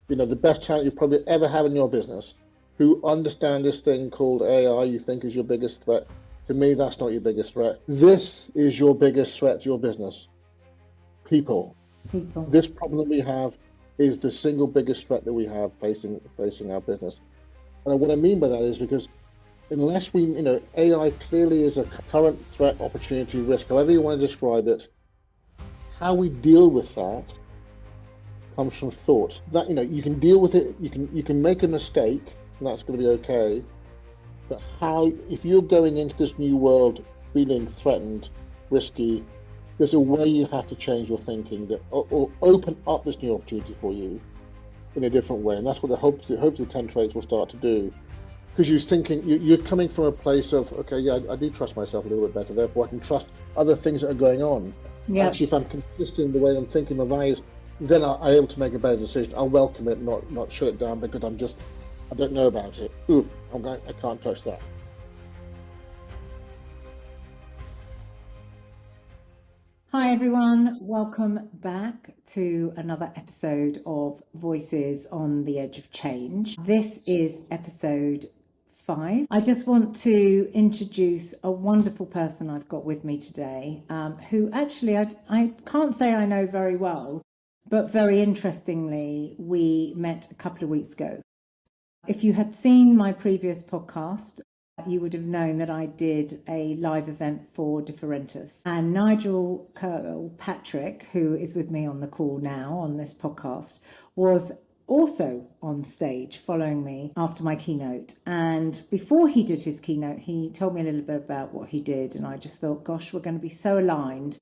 the best talent you probably ever have in your business, who understand this thing called AI you think is your biggest threat. To me, that's not your biggest threat. This is your biggest threat to your business. People. People. This problem we have is the single biggest threat that we have facing our business. And what I mean by that is because unless AI clearly is a current threat, opportunity, risk, however you want to describe it, how we deal with that comes from thought. That you can deal with it, you can make a mistake, and that's going to be okay. But if you're going into this new world feeling threatened, risky, there's a way you have to change your thinking that or open up this new opportunity for you in a different way, and that's what the hopes of the 10 traits will start to do. Because you're coming from a place of, okay, yeah, I do trust myself a little bit better, therefore I can trust other things that are going on. Yeah. Actually, if I'm consistent in the way I'm thinking, my values, then I'm able to make a better decision. I'll welcome it, not shut it down because I don't know about it. Ooh, I can't touch that. Hi everyone, welcome back to another episode of Voices on the Edge of Change. This is episode 5. I just want to introduce a wonderful person I've got with me today, who actually I can't say I know very well, but very interestingly, we met a couple of weeks ago. If you had seen my previous podcast, you would have known that I did a live event for Differentus. And Nigel Kilpatrick, who is with me on the call now on this podcast, was also on stage following me after my keynote. And before he did his keynote, he told me a little bit about what he did. And I just thought, gosh, we're going to be so aligned.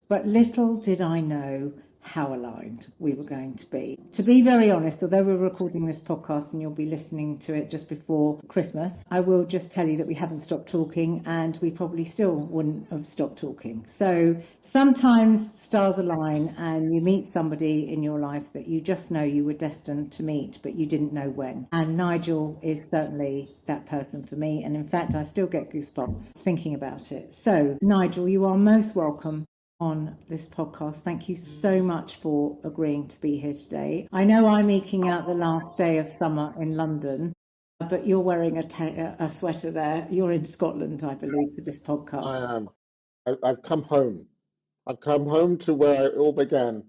But little did I know how aligned we were going to be. To be very honest, although we're recording this podcast and you'll be listening to it just before Christmas, I will just tell you that we haven't stopped talking and we probably still wouldn't have stopped talking. So sometimes stars align and you meet somebody in your life that you just know you were destined to meet, but you didn't know when. And Nigel is certainly that person for me. And in fact, I still get goosebumps thinking about it. So Nigel, you are most welcome on this podcast. Thank you so much for agreeing to be here today. I know I'm eking out the last day of summer in London, but you're wearing a sweater there. You're in Scotland, I believe, for this podcast. I am. I've come home. I've come home to where it all began.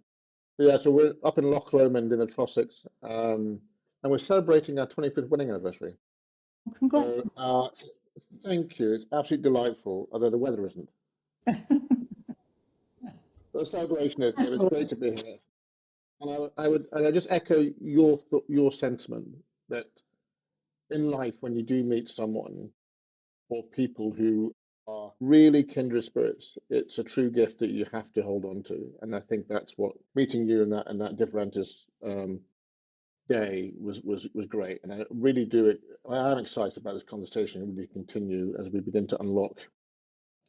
Yeah, so we're up in Loch Lomond in the Trossachs, and we're celebrating our 25th wedding anniversary. Congrats. Thank you. It's absolutely delightful, although the weather isn't. The celebration is. It was great to be here, and I just echo your sentiment that in life, when you do meet someone or people who are really kindred spirits, it's a true gift that you have to hold on to, and I think that's what meeting you and that Differentus day was great, and I really do. I am excited about this conversation and really continue as we begin to unlock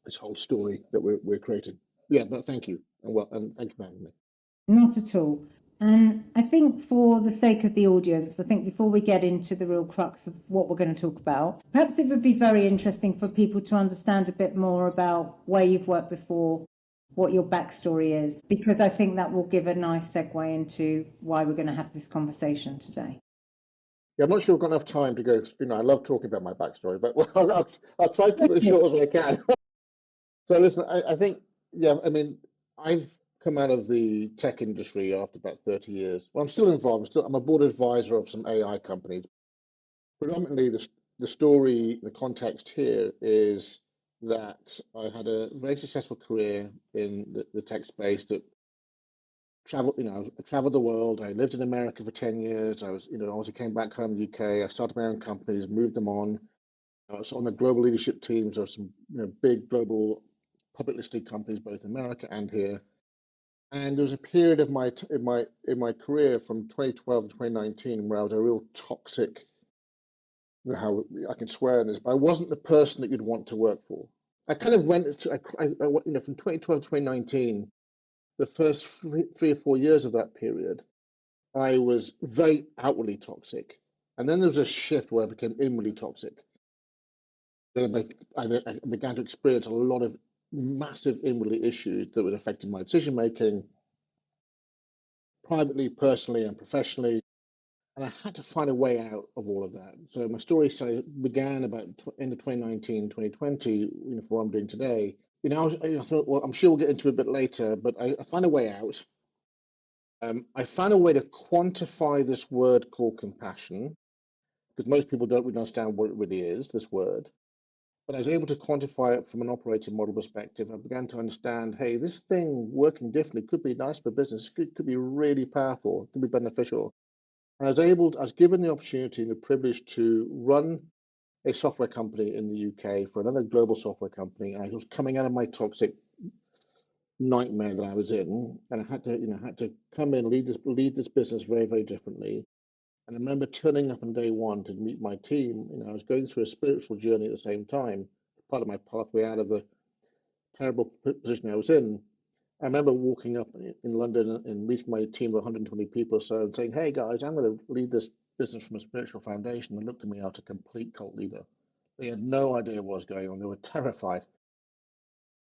this whole story that we're creating. Yeah, but thank you, and thank you for having me. Not at all. And I think for the sake of the audience, I think before we get into the real crux of what we're going to talk about, perhaps it would be very interesting for people to understand a bit more about where you've worked before, what your backstory is, because I think that will give a nice segue into why we're going to have this conversation today. Yeah, I'm not sure we've got enough time to go. I love talking about my backstory, but I'll try to keep it as short as I can. So listen, I think, yeah, I mean, I've come out of the tech industry after about 30 years. Well, I'm still involved. I'm a board advisor of some AI companies. Predominantly, the story, the context here is that I had a very successful career in the tech space that traveled, I traveled the world. I lived in America for 10 years. I obviously came back home to the UK. I started my own companies, moved them on. I was on the global leadership teams of some big global public listed companies, both in America and here. And there was a period of in my career from 2012 to 2019 where I was a real toxic, how I can swear on this, but I wasn't the person that you'd want to work for. I kind of went through, from 2012 to 2019, the first 3 or 4 years of that period, I was very outwardly toxic. And then there was a shift where I became inwardly toxic. Then I began to experience a lot of massive inwardly issues that were affecting my decision making, privately, personally, and professionally. And I had to find a way out of all of that. So my story began about end of 2019, 2020, for what I'm doing today. I thought, well, I'm sure we'll get into it a bit later, but I found a way out. I found a way to quantify this word called compassion, because most people don't really understand what it really is, this word. But I was able to quantify it from an operating model perspective. I began to understand, hey, this thing working differently could be nice for business, could be really powerful, could be beneficial. And I was given the opportunity and the privilege to run a software company in the UK for another global software company. I was coming out of my toxic nightmare that I was in, and I had to come in, lead this business very, very differently. And I remember turning up on day one to meet my team. I was going through a spiritual journey at the same time, part of my pathway out of the terrible position I was in. I remember walking up in London and meeting my team of 120 people or so and saying, hey guys, I'm going to lead this business from a spiritual foundation. They looked at me as a complete cult leader. They had no idea what was going on. They were terrified.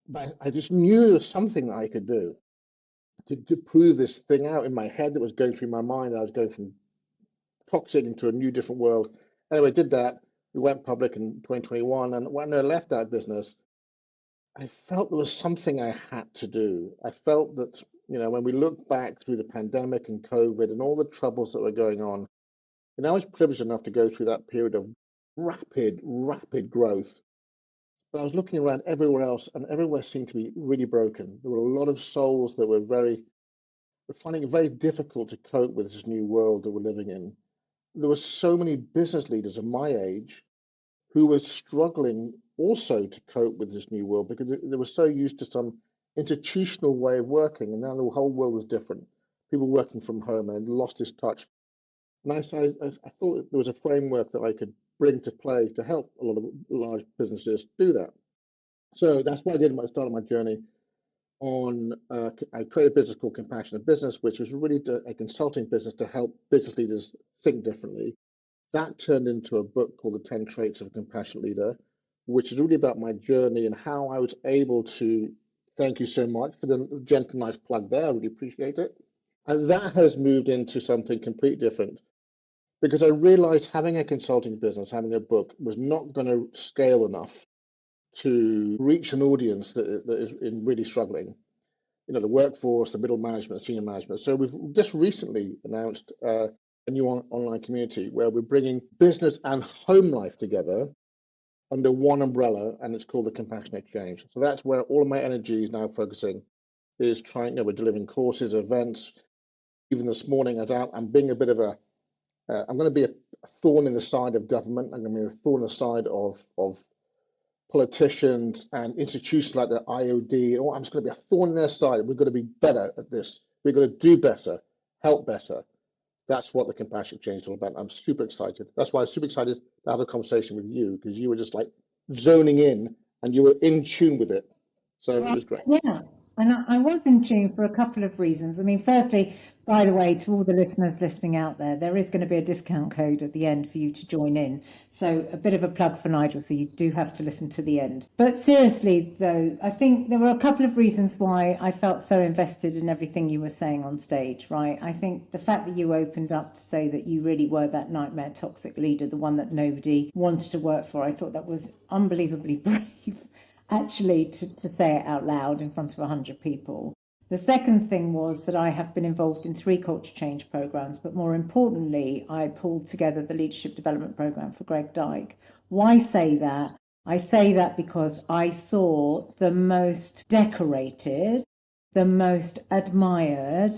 But I just knew there was something that I could do to prove this thing out in my head that was going through my mind. I was going from toxic into a new, different world. Anyway, I did that. We went public in 2021. And when I left that business, I felt there was something I had to do. I felt that, when we look back through the pandemic and COVID and all the troubles that were going on, I was privileged enough to go through that period of rapid, rapid growth. But I was looking around everywhere else, and everywhere seemed to be really broken. There were a lot of souls that were finding it very difficult to cope with this new world that we're living in. There were so many business leaders of my age who were struggling also to cope with this new world because they were so used to some institutional way of working, and now the whole world was different. People working from home and lost this touch. And I thought there was a framework that I could bring to play to help a lot of large businesses do that. So that's what I did at the start of my journey. I created a business called Compassionate Business, which was really a consulting business to help business leaders think differently. That turned into a book called The 10 Traits of a Compassionate Leader, which is really about my journey and how I was able to, thank you so much for the gentle, nice plug there. I really appreciate it. And that has moved into something completely different because I realized having a consulting business, having a book was not going to scale enough to reach an audience that is really struggling. The workforce, the middle management, senior management. So we've just recently announced a new online community where we're bringing business and home life together under one umbrella, and it's called the Compassion Exchange. So that's where all of my energy is now focusing, is trying, we're delivering courses, events. Even this morning, I'm being a bit of I'm going to be a thorn in the side of government. I'm going to be a thorn in the side of politicians and institutions like the IOD. I'm just going to be a thorn in their side. We've got to be better at this. We've got to do better, help better. That's what the Compassion Exchange is all about. I'm super excited. That's why I'm super excited to have a conversation with you, because you were just like zoning in and you were in tune with it. So it was great. Yeah, and I was in tune for a couple of reasons. I mean, firstly, by the way, to all the listeners listening out there is going to be a discount code at the end for you to join in. So a bit of a plug for Nigel, so you do have to listen to the end. But seriously, though, I think there were a couple of reasons why I felt so invested in everything you were saying on stage, right? I think the fact that you opened up to say that you really were that nightmare toxic leader, the one that nobody wanted to work for, I thought that was unbelievably brave. Actually, to say it out loud in front of 100 people. The second thing was that I have been involved in 3 culture change programs, but more importantly, I pulled together the leadership development program for Greg Dyke. Why say that? I say that because I saw the most decorated, the most admired,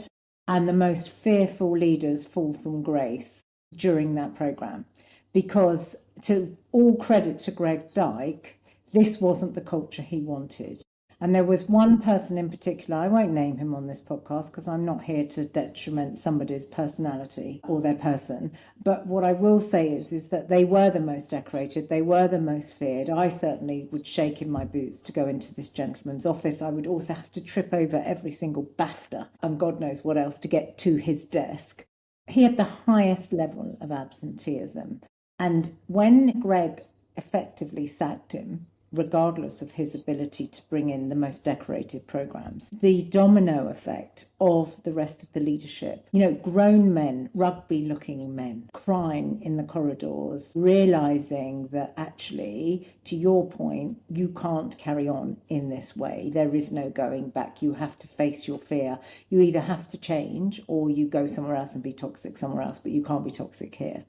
and the most fearful leaders fall from grace during that program. Because to all credit to Greg Dyke, this wasn't the culture he wanted. And there was one person in particular, I won't name him on this podcast because I'm not here to detriment somebody's personality or their person. But what I will say is that they were the most decorated, they were the most feared. I certainly would shake in my boots to go into this gentleman's office. I would also have to trip over every single BAFTA and God knows what else to get to his desk. He had the highest level of absenteeism. And when Greg effectively sacked him, regardless of his ability to bring in the most decorated programs. The domino effect of the rest of the leadership, grown men, rugby looking men, crying in the corridors, realizing that actually, to your point, you can't carry on in this way. There is no going back. You have to face your fear. You either have to change or you go somewhere else and be toxic somewhere else, but you can't be toxic here.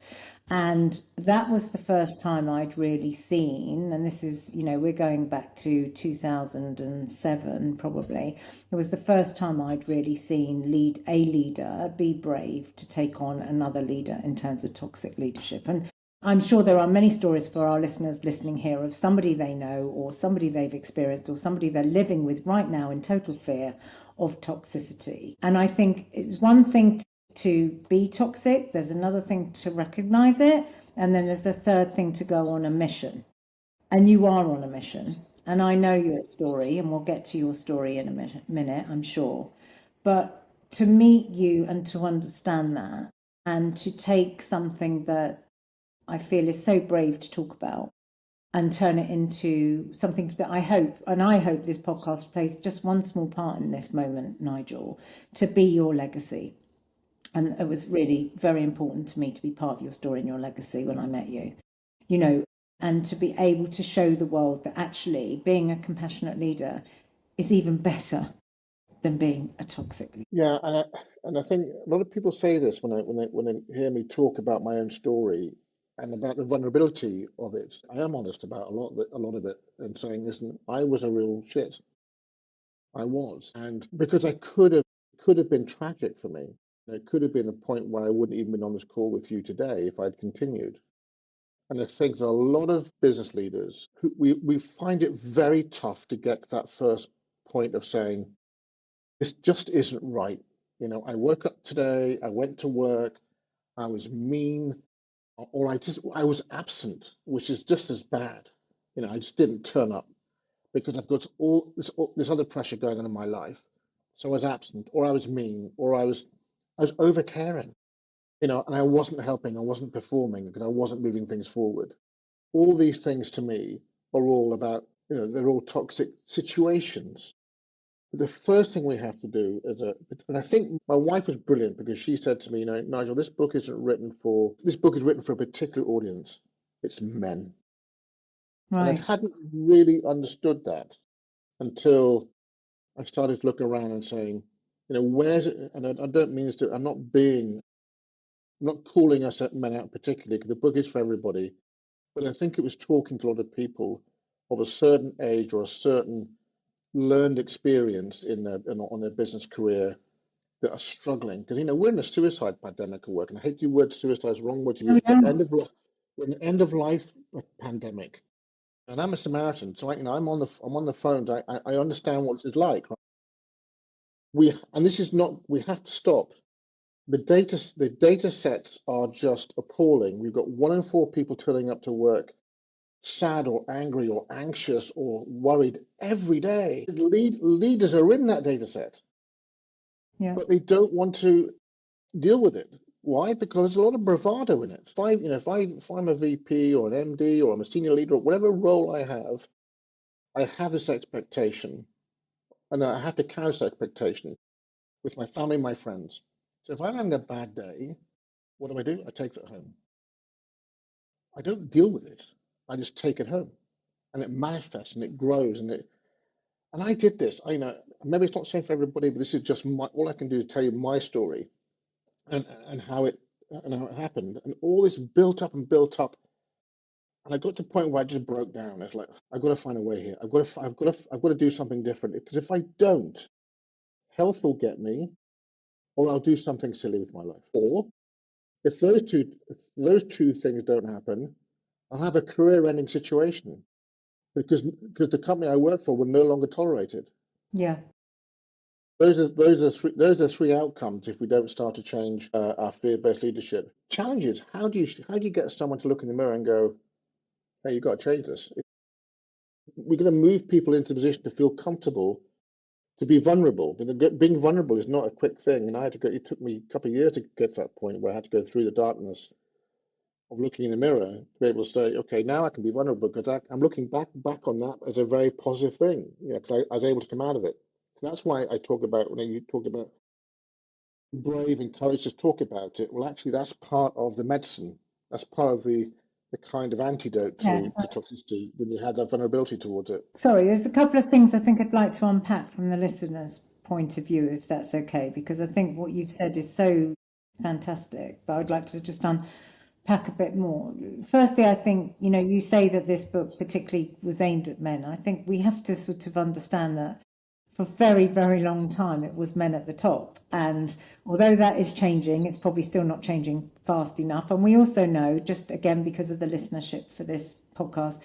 And that was the first time I'd really seen, and this is, we're going back to 2007 probably. It was the first time I'd really seen a leader be brave to take on another leader in terms of toxic leadership. And I'm sure there are many stories for our listeners listening here of somebody they know or somebody they've experienced or somebody they're living with right now in total fear of toxicity. And I think it's one thing to be toxic, there's another thing to recognize it, and then there's a third thing to go on a mission. And you are on a mission. And I know your story, and we'll get to your story in a minute, I'm sure. But to meet you and to understand that, and to take something that I feel is so brave to talk about and turn it into something that I hope this podcast plays just one small part in this moment, Nigel, to be your legacy. And it was really very important to me to be part of your story and your legacy when I met you, and to be able to show the world that actually being a compassionate leader is even better than being a toxic leader. Yeah, and I think a lot of people say this when they hear me talk about my own story and about the vulnerability of it. I am honest about a lot of it, and saying, listen, I was a real shit. I was, and because I could have been tragic for me. It could have been a point where I wouldn't even been on this call with you today if I'd continued. And I think a lot of business leaders who we find it very tough to get to that first point of saying, this just isn't right. I woke up today, I went to work, I was mean, or I was absent, which is just as bad. I just didn't turn up because I've got all this other pressure going on in my life. So I was absent, or I was mean, or I was over caring, and I wasn't helping, I wasn't performing because I wasn't moving things forward. All these things to me are all about, they're all toxic situations. But the first thing we have to do and I think my wife was brilliant because she said to me, Nigel, this book is written for a particular audience. It's men. Right. And I hadn't really understood that until I started to look around and saying, where's it? And I don't mean to, I'm not calling us men out particularly because the book is for everybody, but I think it was talking to a lot of people of a certain age or a certain learned experience on their business career that are struggling because we're in a suicide pandemic at work, and I hate the word suicide, is the wrong word to use. But we're in an end of life pandemic, and I'm a Samaritan, so I'm on the phones. I understand what it's like. This is not. We have to stop. The data sets are just appalling. We've got 1 in 4 people turning up to work sad or angry or anxious or worried every day. Leaders are in that data set, but they don't want to deal with it. Why? Because there's a lot of bravado in it. If I'm a VP or an MD or I'm a senior leader or whatever role I have this expectation, and I have to carry this expectation with my family, my friends. So if I'm having a bad day, what do? I take it home. I don't deal with it. I just take it home, and it manifests and it grows and I did this. Maybe it's not the same for everybody, but this is just all I can do to tell you my story and how it happened, and all this built up and built up, and I got to the point where I just broke down. It's like I've got to find a way here. I've got to do something different because if I don't, health will get me, or I'll do something silly with my life. Or if those two things don't happen, I'll have a career-ending situation because the company I work for will no longer tolerate it. Yeah. Those are three outcomes if we don't start to change our fear-based leadership. Challenges. How do you get someone to look in the mirror and go, "Hey, you've got to change this"? We're going to move people into the position to feel comfortable, to be vulnerable. Being vulnerable is not a quick thing, and it took me a couple of years to get to that point where I had to go through the darkness of looking in the mirror to be able to say, okay, now I can be vulnerable because I'm looking back on that as a very positive thing. Because I was able to come out of it. So that's why I talk about when you talk about brave and courage to talk about it. Well, actually, that's part of the medicine. That's part of the kind of antidote Yes. to toxicity when you have that vulnerability towards it. Sorry, there's a couple of things I think I'd like to unpack from the listener's point of view, if that's okay, because I think what you've said is so fantastic, but I'd like to just unpack a bit more. Firstly, I think, you say that this book particularly was aimed at men. I think we have to sort of understand that for a very, very long time, it was men at the top. And although that is changing, it's probably still not changing fast enough. And we also know, just again, because of the listenership for this podcast,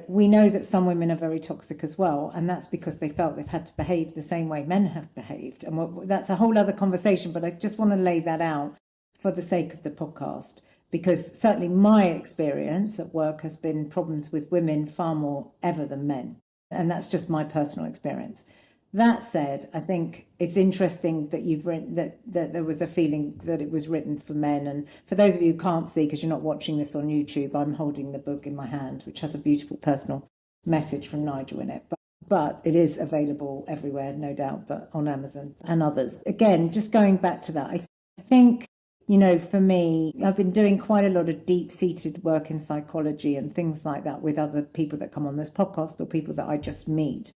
we know that some women are very toxic as well. And that's because they felt they've had to behave the same way men have behaved. And that's a whole other conversation, but I just want to lay that out for the sake of the podcast, because certainly my experience at work has been problems with women far more ever than men. And that's just my personal experience. That said, I think it's interesting that you've written that there was a feeling that it was written for men. And for those of you who can't see, because you're not watching this on YouTube, I'm holding the book in my hand, which has a beautiful personal message from Nigel in it. But it is available everywhere, no doubt, but on Amazon and others. Again, just going back to that, I think, for me, I've been doing quite a lot of deep-seated work in psychology and things like that with other people that come on this podcast or people that I just meet.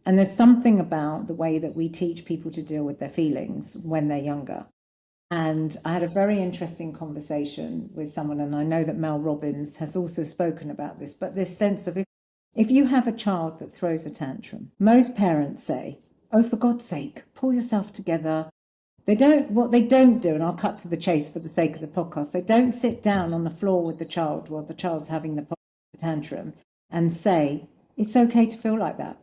And there's something about the way that we teach people to deal with their feelings when they're younger. And I had a very interesting conversation with someone, and I know that Mel Robbins has also spoken about this, but this sense of if you have a child that throws a tantrum, most parents say, oh, for God's sake, pull yourself together. What they don't do, and I'll cut to the chase for the sake of the podcast, they don't sit down on the floor with the child while the child's having the tantrum and say, it's okay to feel like that.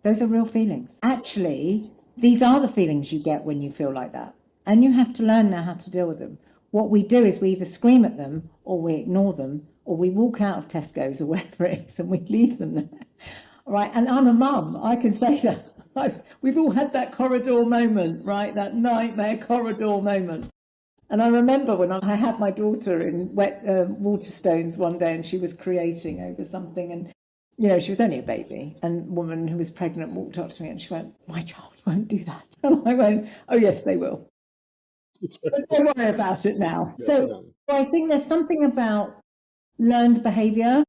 Those are real feelings. Actually, these are the feelings you get when you feel like that. And you have to learn now how to deal with them. What we do is we either scream at them or we ignore them or we walk out of Tesco's or wherever it is and we leave them there. All right. And I'm a mum. I can say that. We've all had that corridor moment, right? That nightmare corridor moment. And I remember when I had my daughter in wet Waterstones one day and she was creating over something and she was only a baby, and a woman who was pregnant walked up to me and she went, my child won't do that. And I went, oh, yes, they will. But don't worry about it now. So I think there's something about learned behavior,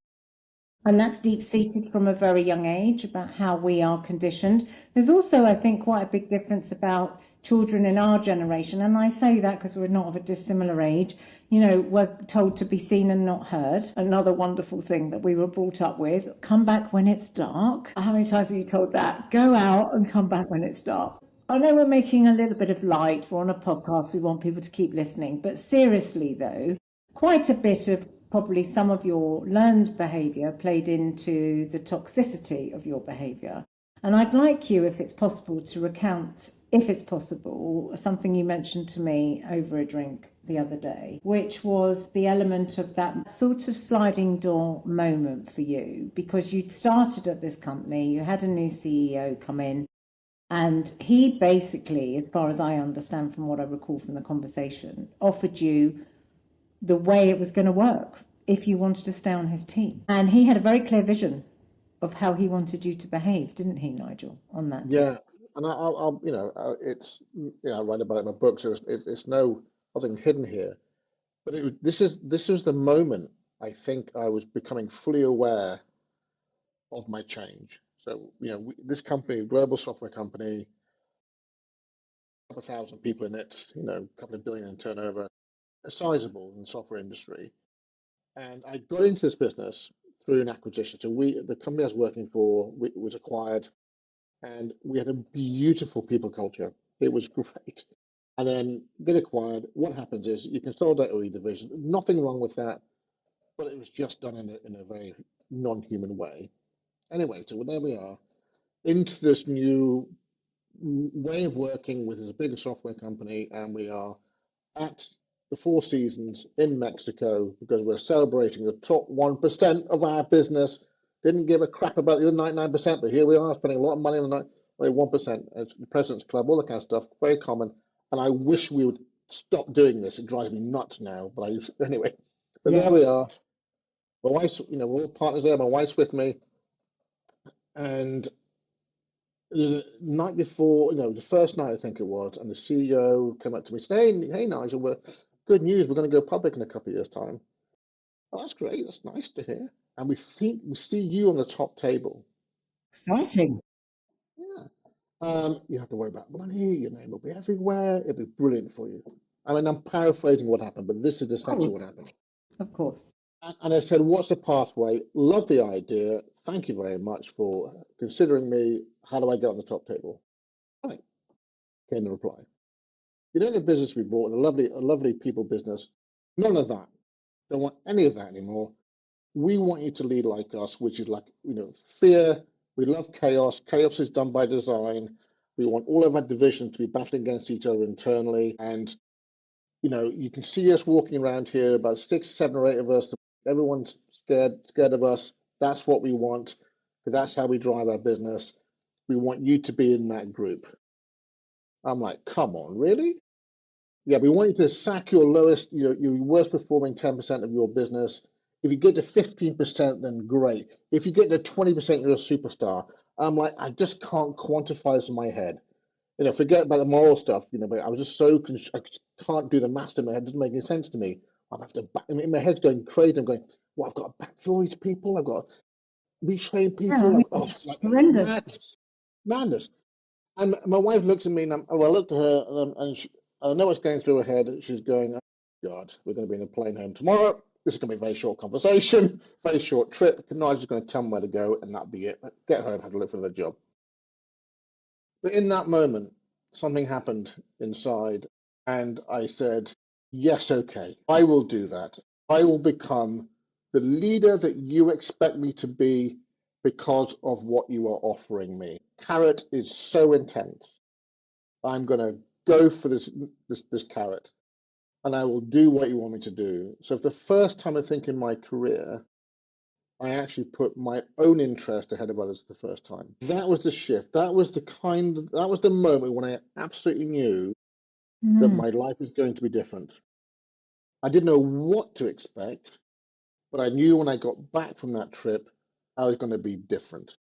and that's deep-seated from a very young age about how we are conditioned. There's also, I think, quite a big difference about children in our generation, and I say that because we're not of a dissimilar age. We're told to be seen and not heard. Another wonderful thing that we were brought up with, come back when it's dark. How many times have you told that? Go out and come back when it's dark. I know we're making a little bit of light. We're on a podcast. We want people to keep listening. But seriously, though, quite a bit of probably some of your learned behavior played into the toxicity of your behavior. And I'd like you, if it's possible, to recount, if it's possible, something you mentioned to me over a drink the other day, which was the element of that sort of sliding door moment for you, because you'd started at this company, you had a new CEO come in, and he basically, as far as I understand from what I recall from the conversation, offered you the way it was going to work if you wanted to stay on his team. And he had a very clear vision of how he wanted you to behave, didn't he, Nigel, on that? Yeah, and it's I write about it in my book, so it's nothing hidden here. But this was the moment I think I was becoming fully aware of my change. So this company, global software company, a couple of thousand people in it, a couple of billion in turnover, sizable in the software industry. And I got into this business through an acquisition. So the company I was working for was acquired, and we had a beautiful people culture. It was great. And then get acquired. What happens is you consolidate all your divisions. Nothing wrong with that, but it was just done in a very non-human way. Anyway, so there we are into this new way of working with this bigger software company, and we are at the Four Seasons in Mexico because we're celebrating the top 1% of our business. Didn't give a crap about the other 99%, but here we are spending a lot of money on the 1%. It's the President's Club, all that kind of stuff, very common. And I wish we would stop doing this. It drives me nuts now, but anyway. But Yeah. there we are. My wife's, you know, we're all partners there. My wife's with me, and the night before, you know, the first night I think it was, and the CEO came up to me and said, hey, Nigel, good news. We're going to go public in a couple of years' time. Oh, that's great. That's nice to hear. And we see you on the top table. Exciting. Yeah. You have to worry about money. Your name will be everywhere. It'll be brilliant for you. I mean, I'm paraphrasing what happened, but this is Of essentially what course. happened. Of course. And I said, what's the pathway? Love the idea. Thank you very much for considering me. How do I get on the top table? Right, came the reply. You know the business we bought, a lovely people business. None of that. Don't want any of that anymore. We want you to lead like us, which is like, you know, fear. We love chaos. Chaos is done by design. We want all of our divisions to be battling against each other internally. And, you know, you can see us walking around here, about 6, 7, or 8 of us. Everyone's scared of us. That's what we want, because that's how we drive our business. We want you to be in that group. I'm like, come on, really? Yeah, we want you to sack your lowest, your worst performing 10% of your business. If you get to 15%, then great. If you get to 20%, you're a superstar. I'm like, I just can't quantify this in my head. You know, forget about the moral stuff, you know, but I was just I just can't do the math in my head. It doesn't make any sense to me. I have to I mean, my head's going crazy. I'm going, well, I've got to backfill these people. I've got to retrain Yeah, I people. mean, Oh, it's like horrendous. madness, madness. And my wife looks at me, and I looked at her, I know what's going through her head. She's going, oh, God, we're going to be in a plane home tomorrow. This is going to be a very short conversation, very short trip. Nigel's going to tell me where to go, and that'll be it. Get home, have to look for another job. But in that moment, something happened inside, and I said, yes, okay, I will do that. I will become the leader that you expect me to be because of what you are offering me. Carrot is so intense. I'm going to go for this carrot, and I will do what you want me to do. So for the first time I think in my career, I actually put my own interest ahead of others for the first time. That was the shift. That was the moment when I absolutely knew that Mm. my life was going to be different. I didn't know what to expect, but I knew when I got back from that trip, I was going to be different.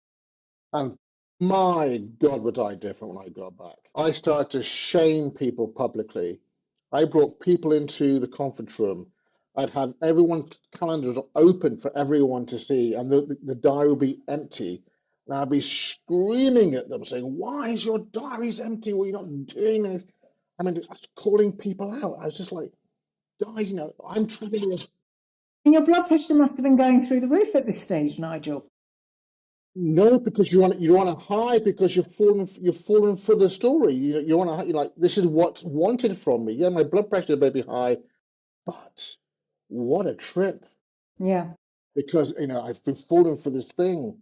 And my God, was I different when I got back. I started to shame people publicly. I brought people into the conference room. I'd have everyone's calendars open for everyone to see, and the diary would be empty. And I'd be screaming at them, saying, why is your diaries empty? Well, you're not doing this. I mean, I was calling people out. I was just like, guys, you know, I'm traveling with. And your blood pressure must have been going through the roof at this stage, Nigel. No, because you want to hide because you're falling for the story. You want to hide. You're like, this is what's wanted from me. Yeah, my blood pressure may be high, but what a trip! Yeah. Because I've been falling for this thing.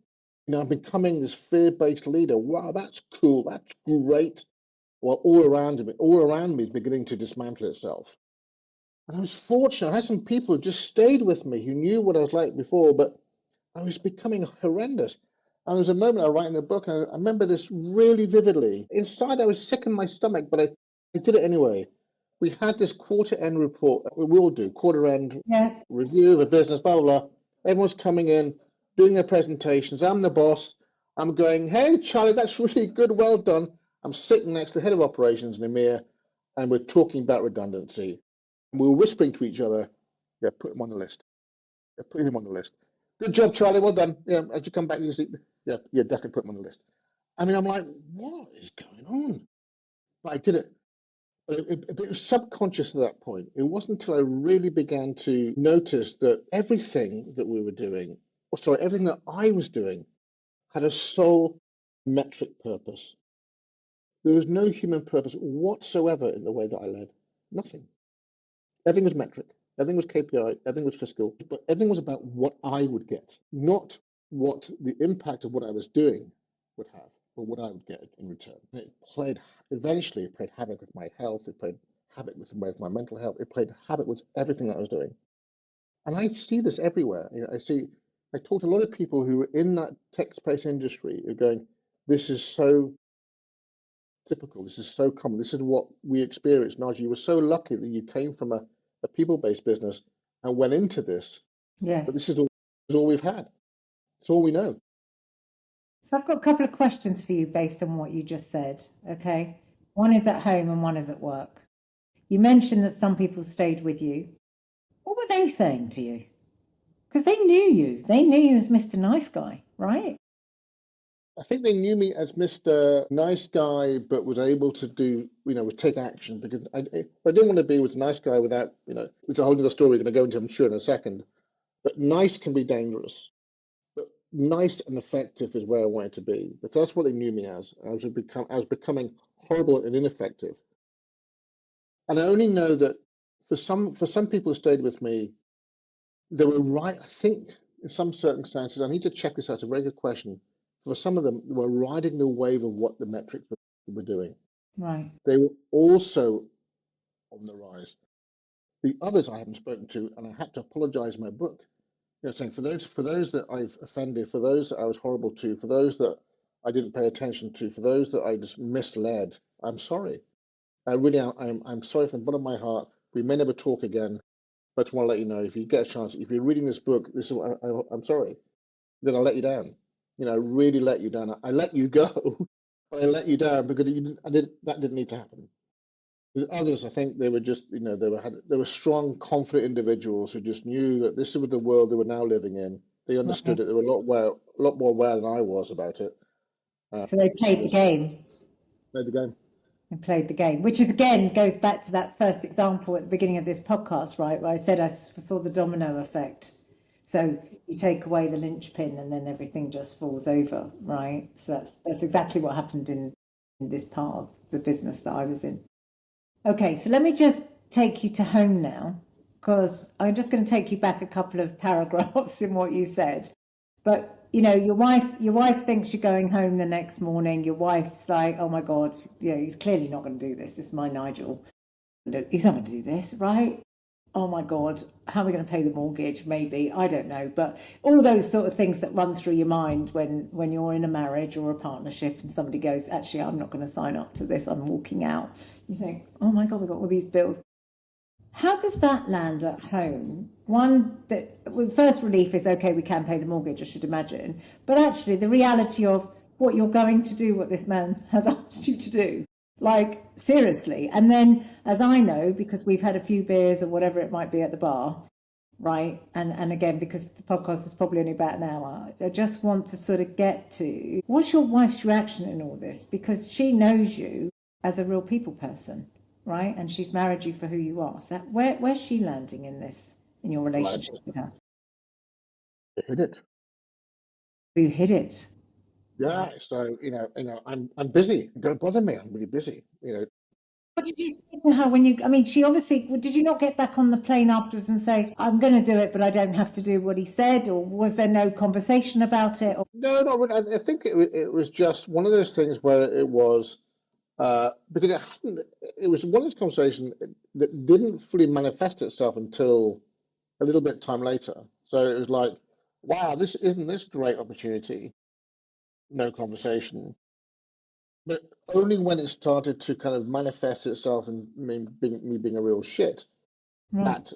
I'm becoming this fear-based leader. Wow, that's cool. That's great. Well, all around me is beginning to dismantle itself. And I was fortunate. I had some people who just stayed with me who knew what I was like before, but I was becoming horrendous. And there was a moment I write in the book, and I remember this really vividly. Inside, I was sick in my stomach, but I did it anyway. We had this quarter-end report. We all do quarter-end Yeah. review of a business, blah, blah, blah. Everyone's coming in, doing their presentations. I'm the boss. I'm going, hey, Charlie, that's really good. Well done. I'm sitting next to the head of operations, Namir, and we're talking about redundancy. And we were whispering to each other, yeah, put him on the list. Yeah, put him on the list. Good job, Charlie. Well done. Yeah, as you come back, you sleep. Yeah, definitely put him on the list. I mean, I'm like, what is going on? But I did it. But it was subconscious at that point. It wasn't until I really began to notice that everything that we were doing, or sorry, everything that I was doing, had a sole metric purpose. There was no human purpose whatsoever in the way that I led. Nothing. Everything was metric. Everything was KPI. Everything was fiscal. But everything was about what I would get, not what the impact of what I was doing would have, but what I would get in return. And eventually, it played havoc with my health. It played havoc with my mental health. It played havoc with everything that I was doing. And I see this everywhere. I talk to a lot of people who are in that tech-based industry who are going, this is so typical. This is so common. This is what we experience. Nigel, you were so lucky that you came from a people-based business and went into this, but Yes. this is all we've had. It's all we know. So I've got a couple of questions for you based on what you just said. Okay. One is at home and one is at work. You mentioned that some people stayed with you. What were they saying to you? Because they knew you. They knew you as Mr. Nice Guy, right? I think they knew me as Mr. Nice Guy, but was able to do, would take action, because I didn't want to be with a nice guy without, it's a whole other story we're going to go into, I'm sure, in a second. But nice can be dangerous. But nice and effective is where I wanted to be. But that's what they knew me as. I was becoming horrible and ineffective. And I only know that for some people who stayed with me, they were right. I think in some circumstances, I need to check this out. It's a very good question. For some of them, they were riding the wave of what the metrics were doing. Right. They were also on the rise. The others I haven't spoken to, and I had to apologize in my book, saying for those that I've offended, for those that I was horrible to, for those that I didn't pay attention to, for those that I just misled, I'm sorry. I really am. I'm sorry from the bottom of my heart. We may never talk again, but I just want to let you know, if you get a chance, if you're reading this book, I'm sorry. Then I let you down. Really let you down. I let you go, but I let you down because that didn't need to happen. The others, I think they were just, they were strong, confident individuals who just knew that this was the world they were now living in. They understood Right. it. They were a lot more aware than I was about it. So they played the game. Played the game. And played the game, which is again goes back to that first example at the beginning of this podcast, right? Where I said I saw the domino effect. So you take away the linchpin and then everything just falls over, right? So that's exactly what happened in this part of the business that I was in. Okay, so let me just take you to home now, because I'm just going to take you back a couple of paragraphs in what you said. But your wife thinks you're going home the next morning. Your wife's like, oh my God, he's clearly not going to do this. This is my Nigel. He's not going to do this, right? Oh my God, how are we going to pay the mortgage? Maybe, I don't know. But all those sort of things that run through your mind when you're in a marriage or a partnership and somebody goes, actually, I'm not going to sign up to this. I'm walking out. You think, oh my God, we've got all these bills. How does that land at home? One, the first relief is, okay, we can pay the mortgage, I should imagine. But actually, the reality of what you're going to do, what this man has asked you to do, like, seriously. And then, as I know, because we've had a few beers or whatever it might be at the bar, right? And again, because the podcast is probably only about an hour, I just want to sort of get to, what's your wife's reaction in all this? Because she knows you as a real people person, right? And she's married you for who you are. So where's she landing in this, in your relationship with her? You hit it. You hit it. Yeah. So I'm busy. Don't bother me. I'm really busy. What did you say to her when she obviously, did you not get back on the plane afterwards and say, I'm going to do it, but I don't have to do what he said? Or was there no conversation about it? No, not really. I think it was just one of those things where it was because it was one of those conversations that didn't fully manifest itself until a little bit time later. So it was like, wow, this great opportunity? No conversation. But only when it started to kind of manifest itself and me being a real shit, Right,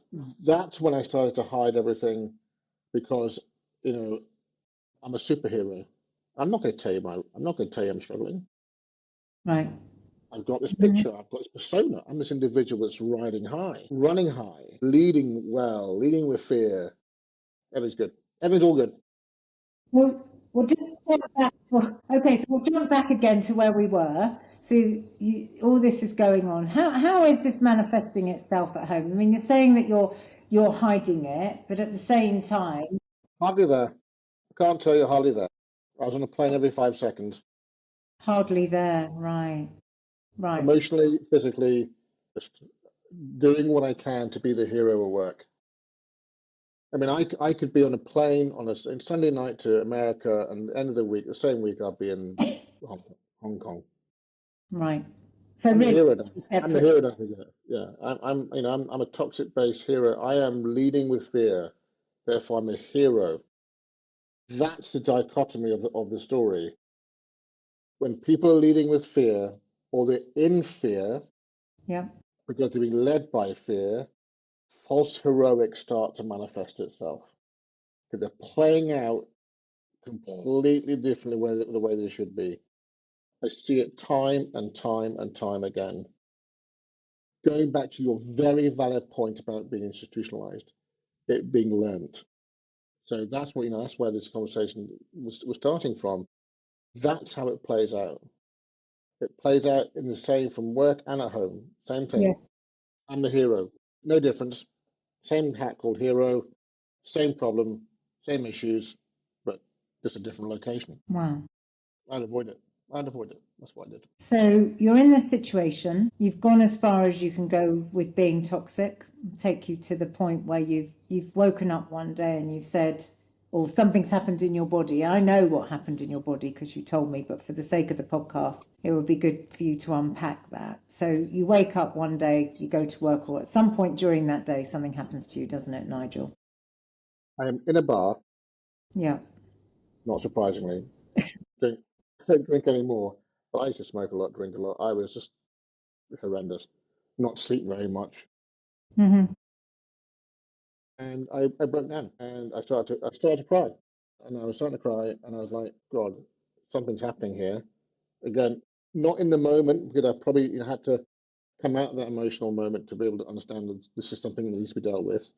that's when I started to hide everything, because you know I'm a superhero. I'm not going to tell you I'm struggling. right. I've got this Mhm. picture. I've got this persona. I'm this individual that's riding high, running high, leading well, leading with fear. Everything's good. Everything's all good. We'll just jump back okay, so we'll jump back again to where we were. So all this is going on. How is this manifesting itself at home? I mean, you're saying that you're hiding it, but at the same time, Hardly there. I can't tell you hardly there. I was on a plane every 5 seconds. hardly there. Right, right, Emotionally, physically, just doing what I can to be the hero at work. I mean, I could be on a plane on a Sunday night to America, and the end of the week, the same week, I'll be in Hong Kong. right. So I'm the really, hero now. it's I'm the separate. hero now. Yeah, I'm a toxic based hero. I am leading with fear, therefore I'm a hero. That's the dichotomy of the story. When people are leading with fear, or they're in fear Yeah, because they're being led by fear, false heroics start to manifest itself. Because they're playing out completely differently the way they should be. I see it time and time and time again. Going back to your very valid point about being institutionalized, it being learned. So that's what, that's where this conversation was starting from. That's how it plays out. It plays out in the same from work and at home. Same thing. Yes. I'm the hero. No difference. Same hat called hero, same problem, same issues, but just a different location. Wow. I'd avoid it. That's what I did. So you're in this situation. You've gone as far as you can go with being toxic. Take you to the point where you've woken up one day and you've said, or something's happened in your body. I know what happened in your body because you told me, but for the sake of the podcast, it would be good for you to unpack that. So you wake up one day, you go to work, or at some point during that day, something happens to you, doesn't it, Nigel? I am in a bar. Yeah. Not surprisingly. Don't drink anymore. But I used to smoke a lot, drink a lot. I was just horrendous. Not sleep very much. Mm-hmm. And I broke down and I started to cry. And I was starting to cry and I was like, God, something's happening here. Again, not in the moment, because I probably had to come out of that emotional moment to be able to understand that this is something that needs to be dealt with.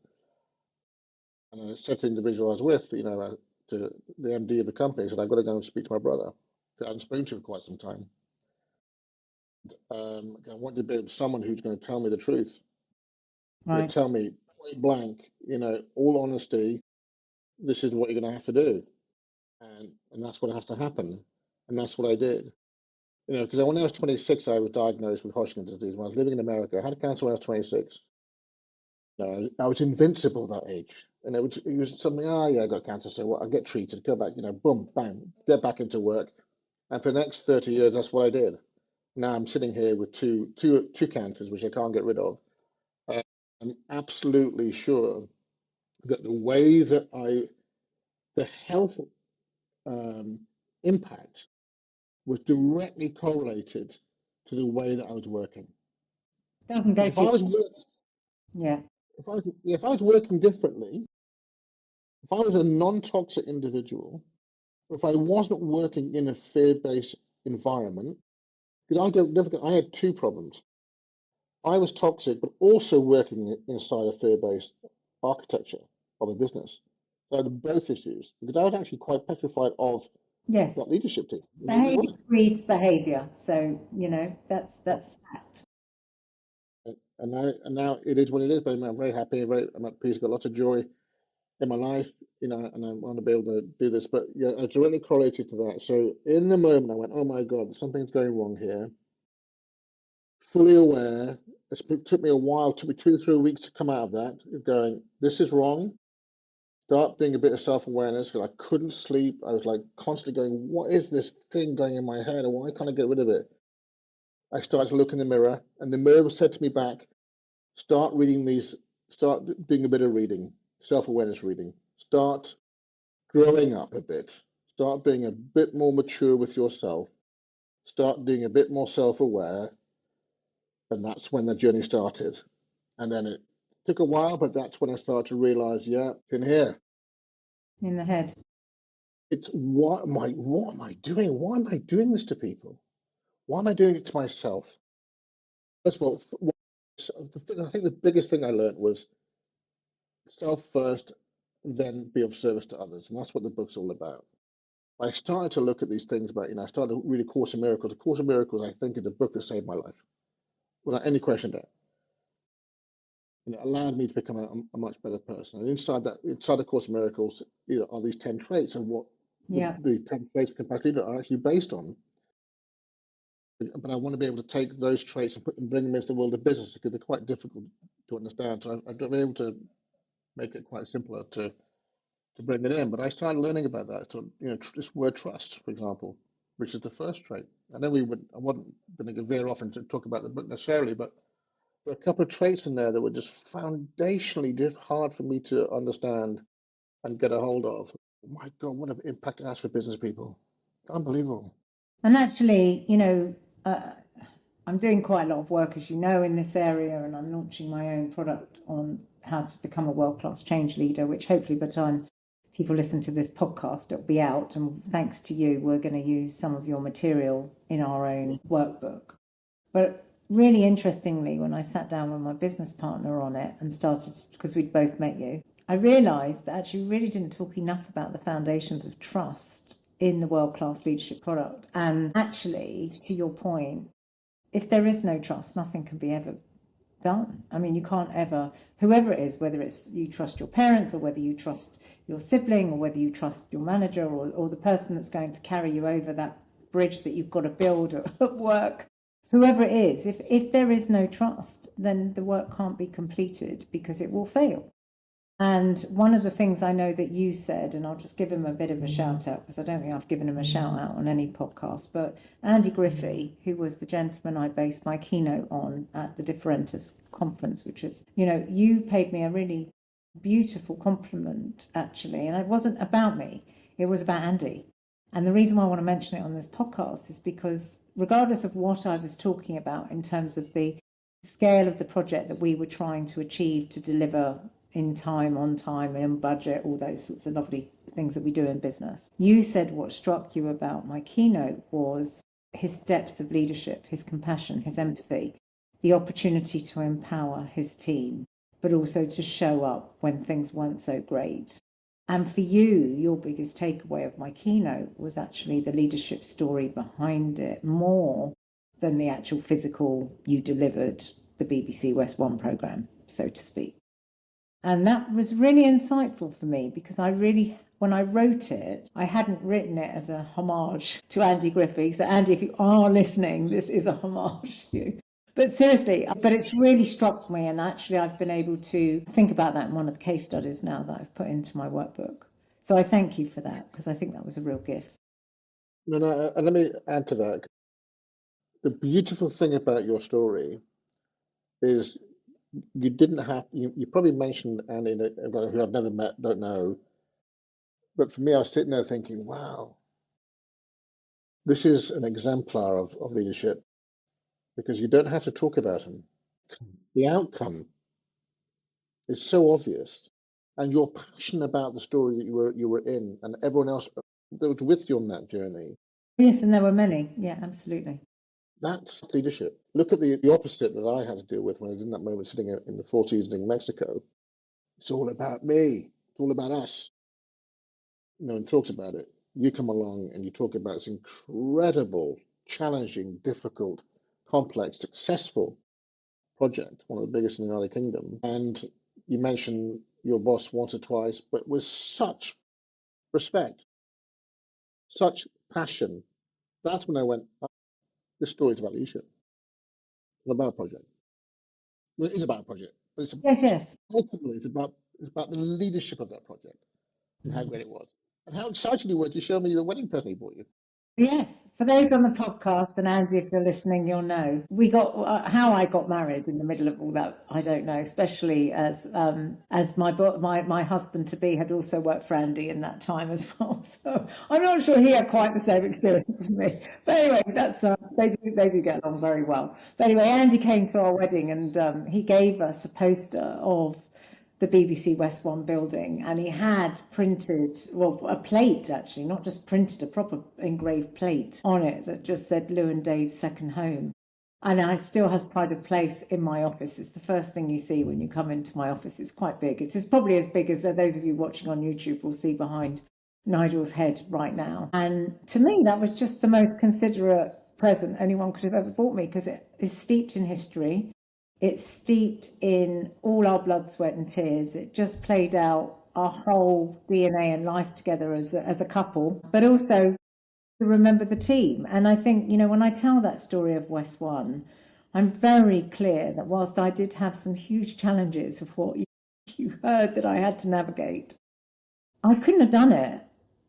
And I said to the individual I was with, to the MD of the company, I said, I've got to go and speak to my brother, who I hadn't spoken to for quite some time. I want to be someone who's going to tell me the truth. Right. Tell me point blank, all honesty, this is what you're going to have to do. And that's what has to happen. And that's what I did. Because when I was 26, I was diagnosed with Hodgkin's disease. When I was living in America, I had cancer when I was 26. I was invincible that age. And it was something, yeah, I got cancer, so what? I'll get treated, go back, boom, bang, get back into work. And for the next 30 years, that's what I did. Now I'm sitting here with two cancers, which I can't get rid of. I'm absolutely sure that the way that the health impact was directly correlated to the way that I was working. Doesn't go If I to was yeah. if I was working differently, if I was a non-toxic individual, if I wasn't working in a fear-based environment, because I had two problems. I was toxic, but also working inside a fear-based architecture of a business. So I had both issues because I was actually quite petrified of Yes. that leadership team. Behavior breeds behavior. So, that's fact. And now it is what it is, but I'm very happy, I'm at peace, got lots of joy in my life, and I want to be able to do this. But yeah, I directly correlated to that. So in the moment, I went, oh my God, something's going wrong here. Fully aware. It took me a while, took me 2 to 3 weeks to come out of that, going, this is wrong. Start doing a bit of self-awareness because I couldn't sleep. I was like constantly going, what is this thing going in my head? And why can't I get rid of it? I started to look in the mirror, and the mirror said to me back, start doing a bit of reading, self-awareness reading. Start growing up a bit. Start being a bit more mature with yourself. Start being a bit more self-aware. And that's when the journey started. And then it took a while, but that's when I started to realize, yeah, it's in here. In the head. It's what am I doing? Why am I doing this to people? Why am I doing it to myself? First of all, I think the biggest thing I learned was self first, then be of service to others. And that's what the book's all about. I started to look at these things about, I started to read A Course in Miracles. A Course in Miracles, I think, is the book that saved my life, without any question there. And it allowed me to become a much better person. And inside A Course in Miracles, are these 10 traits and what the 10 traits of compassionate leader are actually based on. But I want to be able to take those traits and bring them into the world of business because they're quite difficult to understand. So I've been able to make it quite simpler to bring it in. But I started learning about that. So, this word trust, for example, which is the first trait. I know I wasn't going to veer off and to talk about the book necessarily, but there are a couple of traits in there that were just foundationally just hard for me to understand and get a hold of. Oh my God, what an impact it has for business people. Unbelievable. And actually, I'm doing quite a lot of work, as you know, in this area, and I'm launching my own product on how to become a world-class change leader, which hopefully by the time people listen to this podcast, it'll be out. And thanks to you, we're going to use some of your material in our own workbook. But really interestingly, when I sat down with my business partner on it and started, because we'd both met you, I realised that actually we really didn't talk enough about the foundations of trust in the world-class leadership product. And actually, to your point, if there is no trust, nothing can be ever done. I mean, you can't ever, whoever it is, whether it's you trust your parents or whether you trust your sibling or whether you trust your manager or the person that's going to carry you over that bridge that you've got to build at work, whoever it is, if there is no trust, then the work can't be completed because it will fail. And one of the things I know that you said, and I'll just give him a bit of a shout out because I don't think I've given him a shout out on any podcast, but Andy Griffey, who was the gentleman I based my keynote on at the Differentis conference, which is, you paid me a really beautiful compliment actually, and it wasn't about me, it was about Andy. And the reason why I want to mention it on this podcast is because regardless of what I was talking about in terms of the scale of the project that we were trying to achieve to deliver in time, on time, in budget, all those sorts of lovely things that we do in business. You said what struck you about my keynote was his depth of leadership, his compassion, his empathy, the opportunity to empower his team, but also to show up when things weren't so great. And for you, your biggest takeaway of my keynote was actually the leadership story behind it, more than the actual physical, you delivered the BBC West One programme, so to speak. And that was really insightful for me because when I wrote it, I hadn't written it as a homage to Andy Griffey. So Andy, if you are listening, this is a homage to you. But seriously, it's really struck me. And actually, I've been able to think about that in one of the case studies now that I've put into my workbook. So I thank you for that because I think that was a real gift. No, and let me add to that. The beautiful thing about your story is you didn't have, you probably mentioned Andy, who I've never met, don't know. But for me, I was sitting there thinking, wow, this is an exemplar of leadership because you don't have to talk about him. The outcome is so obvious. And your passion about the story that you were in and everyone else that was with you on that journey. Yes, and there were many. Yeah, absolutely. That's leadership. Look at the opposite that I had to deal with when I was in that moment sitting in the Four Seasons in Mexico. It's all about me. It's all about us. No one talks about it. You come along and you talk about this incredible, challenging, difficult, complex, successful project, one of the biggest in the United Kingdom. And you mentioned your boss once or twice, but with such respect, such passion. That's when I went, oh, this story is about leadership. It's about a project. Well, it is about a project, but it's Yes. ultimately it's about the leadership of that project and how great it was. And how excited you were to show me the wedding present he bought you. Yes, for those on the podcast, and Andy, if you're listening, you'll know we got how I got married in the middle of all that. I don't know, especially as my husband to be had also worked for Andy in that time as well. So I'm not sure he had quite the same experience as me. But anyway, that's they do get along very well. But anyway, Andy came to our wedding and he gave us a poster of the BBC West One building, and he had printed, a plate actually, not just printed, a proper engraved plate on it that just said Lou and Dave's second home. And it still has pride of place in my office. It's the first thing you see when you come into my office. It's quite big. It's probably as big as those of you watching on YouTube will see behind Nigel's head right now. And to me, that was just the most considerate present anyone could have ever bought me because it is steeped in history. It's steeped in all our blood, sweat and tears. It just played out our whole DNA and life together as a couple, but also to remember the team. And I think, when I tell that story of West One, I'm very clear that whilst I did have some huge challenges of what you heard that I had to navigate, I couldn't have done it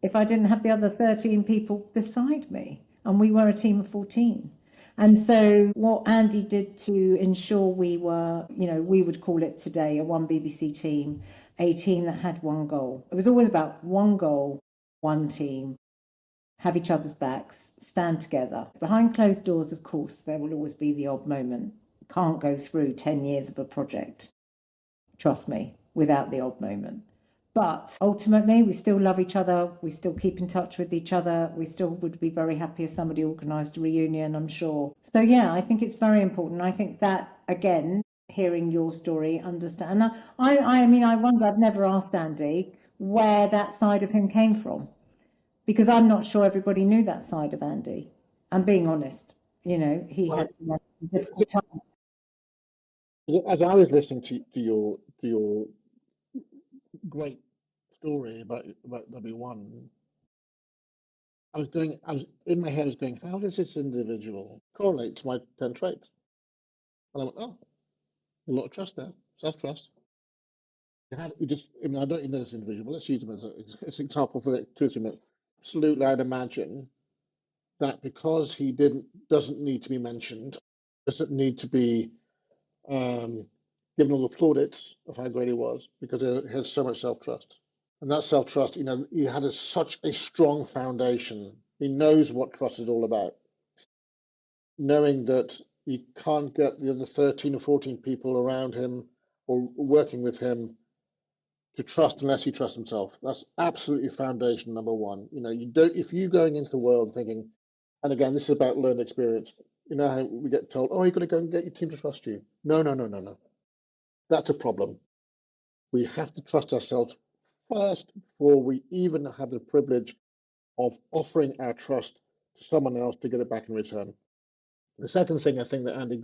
if I didn't have the other 13 people beside me. And we were a team of 14. And so what Andy did to ensure we were, we would call it today a one BBC team, a team that had one goal. It was always about one goal, one team, have each other's backs, stand together. Behind closed doors, of course, there will always be the odd moment. Can't go through 10 years of a project trust me, without the odd moment. But ultimately, we still love each other. We still keep in touch with each other. We still would be very happy if somebody organised a reunion, I'm sure. So, yeah, I think it's very important. I think that, again, hearing your story, understand. And I mean, I wonder, I've never asked Andy where that side of him came from, because I'm not sure everybody knew that side of Andy. I'm being honest. You know, he Well, had a difficult time. as I was listening to your great story about W1, I was in my head, I was going, how does this individual correlate to my 10 traits? And I went, oh, a lot of trust there, self-trust. You just, I mean, I don't even know this individual, but let's use him as an example for 2 or 3 minutes. Absolutely, I'd imagine that because he doesn't need to be mentioned, doesn't need to be given all the plaudits of how great he was, because he has so much self-trust. And that self-trust, he had such a strong foundation. He knows what trust is all about. Knowing that he can't get the other 13 or 14 people around him or working with him to trust unless he trusts himself. That's absolutely foundation number one. You don't, if you're going into the world thinking, and again, this is about learned experience. You know how we get told, oh, you've got to go and get your team to trust you. No, no, no, no, no. That's a problem. We have to trust ourselves first before we even have the privilege of offering our trust to someone else to get it back in return. The second thing I think that Andy,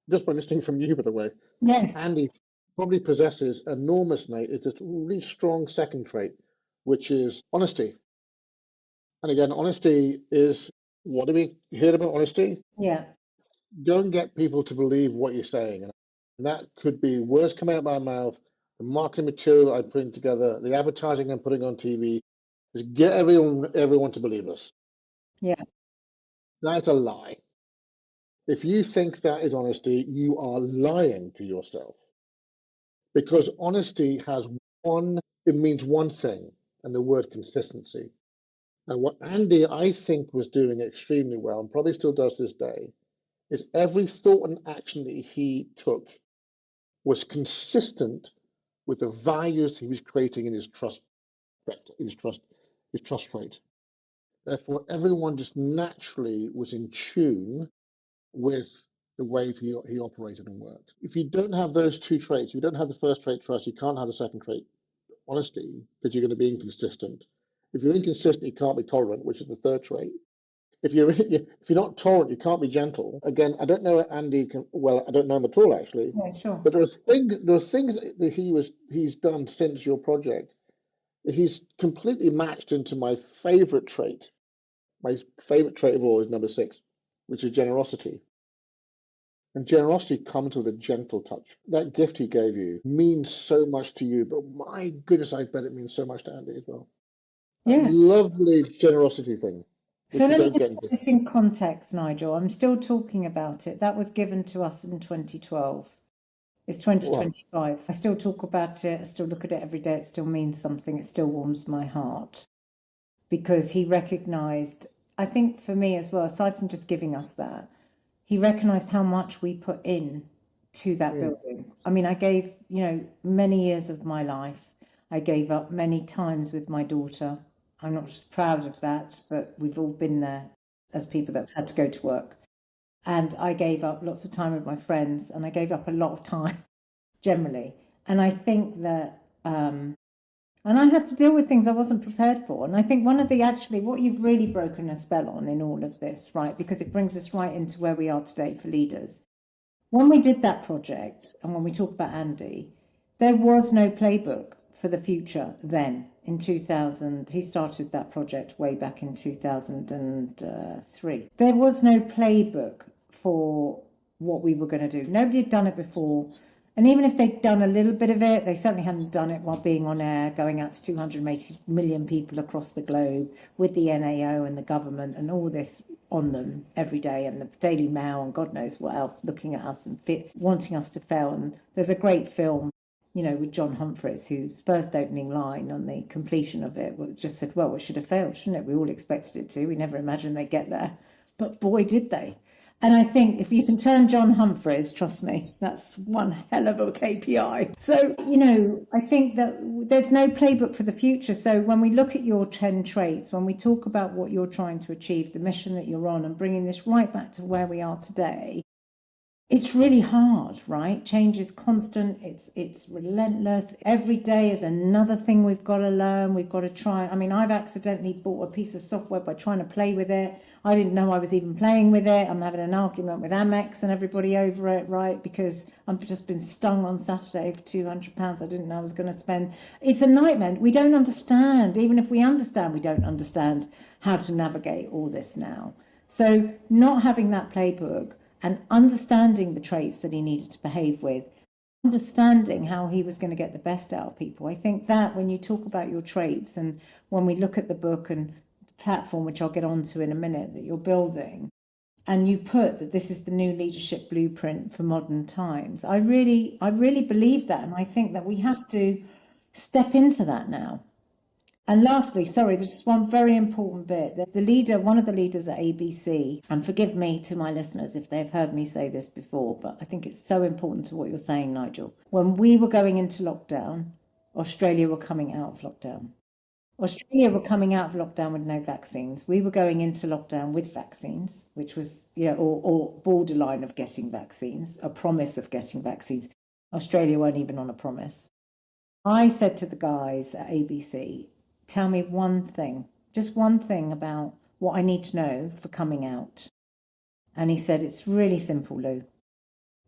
just by listening from you, by the way, Yes. Andy probably possesses enormous, Nate. It's a really strong second trait, which is honesty. And again, honesty is, what do we hear about honesty? Yeah. Go and get people to believe what you're saying. And that could be words coming out of my mouth, the marketing material I'm putting together, the advertising I'm putting on TV. Just get everyone to believe us. Yeah. That's a lie. If you think that is honesty, you are lying to yourself. Because honesty it means one thing, and the word consistency. And what Andy, I think, was doing extremely well, and probably still does this day, is every thought and action that he took was consistent with the values he was creating in his trust trait. Therefore, everyone just naturally was in tune with the way he operated and worked. If you don't have those 2 traits, if you don't have the first trait, trust, you can't have the second trait, honesty, because you're going to be inconsistent. If you're inconsistent, you can't be tolerant, which is the third trait. If you're not tolerant, you can't be gentle. Again, I don't know Andy well. I don't know him at all, actually. Yeah, sure. But there are things that he's done since your project. He's completely matched into my favorite trait. My favorite trait of all is number 6, which is generosity. And generosity comes with a gentle touch. That gift he gave you means so much to you, but my goodness, I bet it means so much to Andy as well. That Yeah. lovely generosity thing. So let me don't just get put into. this in context, Nigel. I'm still talking about it. That was given to us in 2012. It's 2025. I still talk about it. I still look at it every day. It still means something. It still warms my heart. Because he recognised, I think for me as well, aside from just giving us that, he recognised how much we put in to that building. I mean, I gave, many years of my life. I gave up many times with my daughter. I'm not just proud of that, but we've all been there as people that have had to go to work. And I gave up lots of time with my friends, and I gave up a lot of time generally. And I think that, and I had to deal with things I wasn't prepared for. And I think what you've really broken a spell on in all of this, right, because it brings us right into where we are today for leaders. When we did that project, and when we talk about Andy, there was no playbook for the future then. In 2000, he started that project way back in 2003. There was no playbook for what we were going to do. Nobody had done it before. And even if they'd done a little bit of it, they certainly hadn't done it while being on air, going out to 280 million people across the globe with the NAO and the government and all this on them every day, and the Daily Mail and God knows what else looking at us and wanting us to fail. And there's a great film, with John Humphreys, whose first opening line on the completion of it just said, well, it should have failed, shouldn't it? We all expected it to. We never imagined they'd get there. But boy, did they. And I think if you can turn John Humphreys, trust me, that's one hell of a KPI. So, I think that there's no playbook for the future. So when we look at your 10 traits, when we talk about what you're trying to achieve, the mission that you're on, and bringing this right back to where we are today, it's really hard, right? Change is constant. It's relentless. Every day is another thing we've got to learn. We've got to try. I mean, I've accidentally bought a piece of software by trying to play with it. I didn't know I was even playing with it. I'm having an argument with Amex and everybody over it, right? Because I've just been stung on Saturday for £200 I didn't know I was going to spend. It's a nightmare. We don't understand. Even if we understand, we don't understand how to navigate all this now. So not having that playbook, and understanding the traits that he needed to behave with, understanding how he was going to get the best out of people. I think that when you talk about your traits, and when we look at the book and the platform, which I'll get onto in a minute, that you're building, and you put that this is the new leadership blueprint for modern times, I really believe that. And I think that we have to step into that now. And lastly, sorry, there's one very important bit. The leader, one of the leaders at ABC, and forgive me to my listeners if they've heard me say this before, but I think it's so important to what you're saying, Nigel. When we were going into lockdown, Australia were coming out of lockdown. Australia were coming out of lockdown with no vaccines. We were going into lockdown with vaccines, which was, or borderline of getting vaccines, a promise of getting vaccines. Australia weren't even on a promise. I said to the guys at ABC, tell me one thing, just one thing about what I need to know for coming out. And he said, it's really simple, Lou.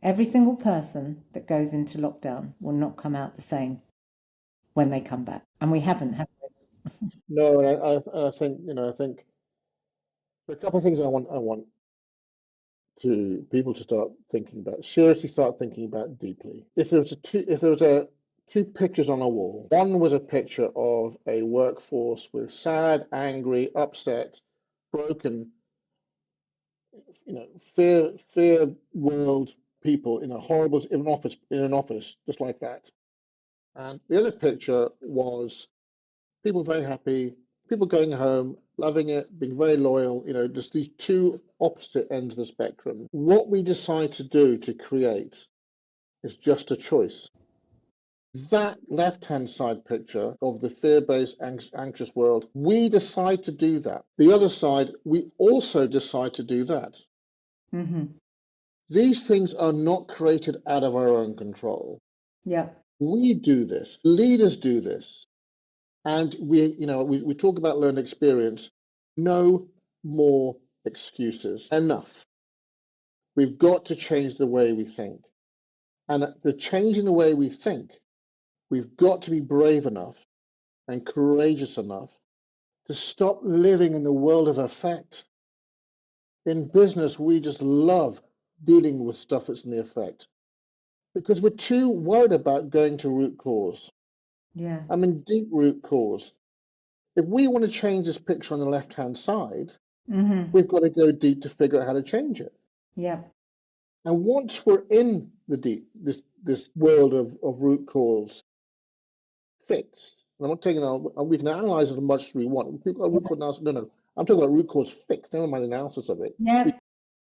Every single person that goes into lockdown will not come out the same when they come back. And we haven't, have we? No, and I think, I think there are a couple of things I want to people to start thinking about, seriously start thinking about deeply. If there was two pictures on a wall, one was a picture of a workforce with sad, angry, upset, broken, fear world people in an office just like that. And the other picture was people very happy, people going home, loving it, being very loyal, just these two opposite ends of the spectrum. What we decide to do to create is just a choice. That left-hand side picture of the fear-based, anxious world, we decide to do that. The other side, we also decide to do that. Mm-hmm. These things are not created out of our own control. Yeah. We do this. Leaders do this. And we talk about learned experience. No more excuses. Enough. We've got to change the way we think. And the change in the way we think, we've got to be brave enough and courageous enough to stop living in the world of effect. In business, we just love dealing with stuff that's in the effect because we're too worried about going to root cause. Yeah. I mean, deep root cause. If we want to change this picture on the left-hand side, Mm-hmm. we've got to go deep to figure out how to change it. Yeah. And once we're in the deep, this world of root cause fixed, and I'm not taking on, we can analyze it as much as we want. People root cause analysis, no, I'm talking about root cause fixed, never mind the analysis of it. Yeah.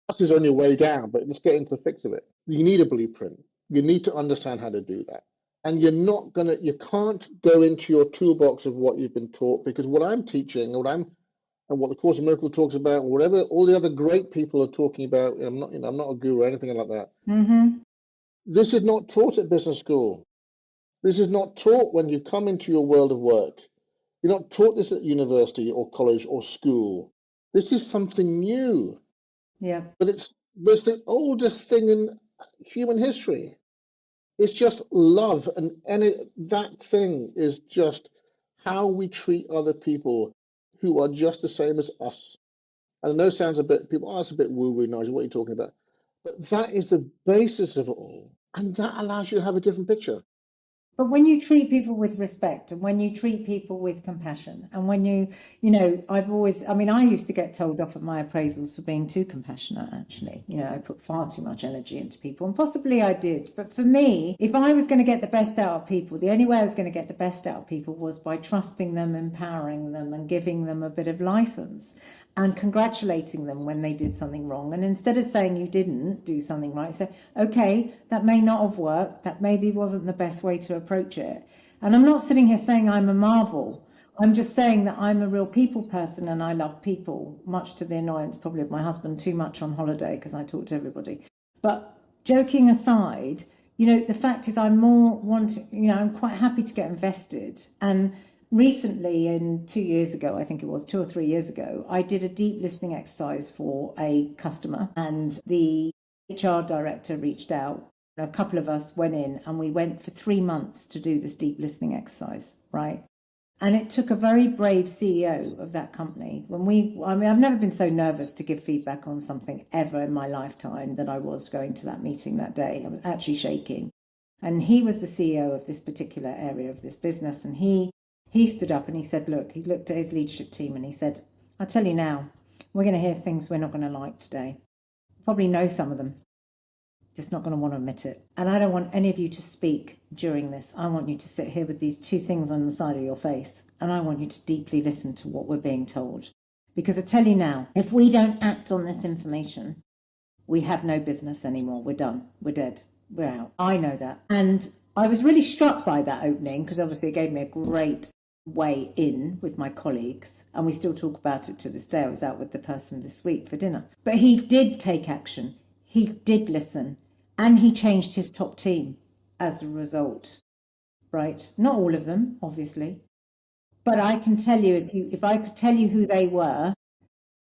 This is only a way down, but let's get into the fix of it. You need a blueprint. You need to understand how to do that. And you can't go into your toolbox of what you've been taught, because what I'm teaching, and what the Course in Miracles talks about, whatever all the other great people are talking about, I'm not a guru or anything like that. Mm-hmm. This is not taught at business school. This is not taught when you come into your world of work. You're not taught this at university or college or school. This is something new. Yeah. But it's the oldest thing in human history. It's just love, and that thing is just how we treat other people who are just the same as us. And I know it sounds that's a bit woo-woo, Nigel, what are you talking about? But that is the basis of it all. And that allows you to have a different picture. But when you treat people with respect, and when you treat people with compassion, and when I used to get told off at my appraisals for being too compassionate, actually. I put far too much energy into people, and possibly I did. But for me, if I was going to get the best out of people, the only way I was going to get the best out of people was by trusting them, empowering them, and giving them a bit of license. and congratulating them when they did something wrong. And instead of saying you didn't do something right, say, okay, that may not have worked. That maybe wasn't the best way to approach it. And I'm not sitting here saying I'm a marvel. I'm just saying that I'm a real people person and I love people, much to the annoyance probably of my husband, too much on holiday because I talk to everybody. But joking aside, the fact is I'm I'm quite happy to get invested. And recently, 2 years ago, I think it was 2 or 3 years ago, I did a deep listening exercise for a customer and the HR director reached out. A couple of us went in and we went for 3 months to do this deep listening exercise, right? And it took a very brave CEO of that company. I've never been so nervous to give feedback on something ever in my lifetime than I was going to that meeting that day. I was actually shaking. And he was the CEO of this particular area of this business. And he stood up and he said, look, he looked at his leadership team and he said, I'll tell you now, we're going to hear things we're not going to like today. Probably know some of them. Just not going to want to admit it. And I don't want any of you to speak during this. I want you to sit here with these 2 things on the side of your face. And I want you to deeply listen to what we're being told. Because I tell you now, if we don't act on this information, we have no business anymore. We're done. We're dead. We're out. I know that. And I was really struck by that opening because obviously it gave me a great way in with my colleagues. And we still talk about it to this day. I was out with the person this week for dinner. But he did take action. He did listen. And he changed his top team as a result, right? Not all of them, obviously. But I can tell you, if I could tell you who they were,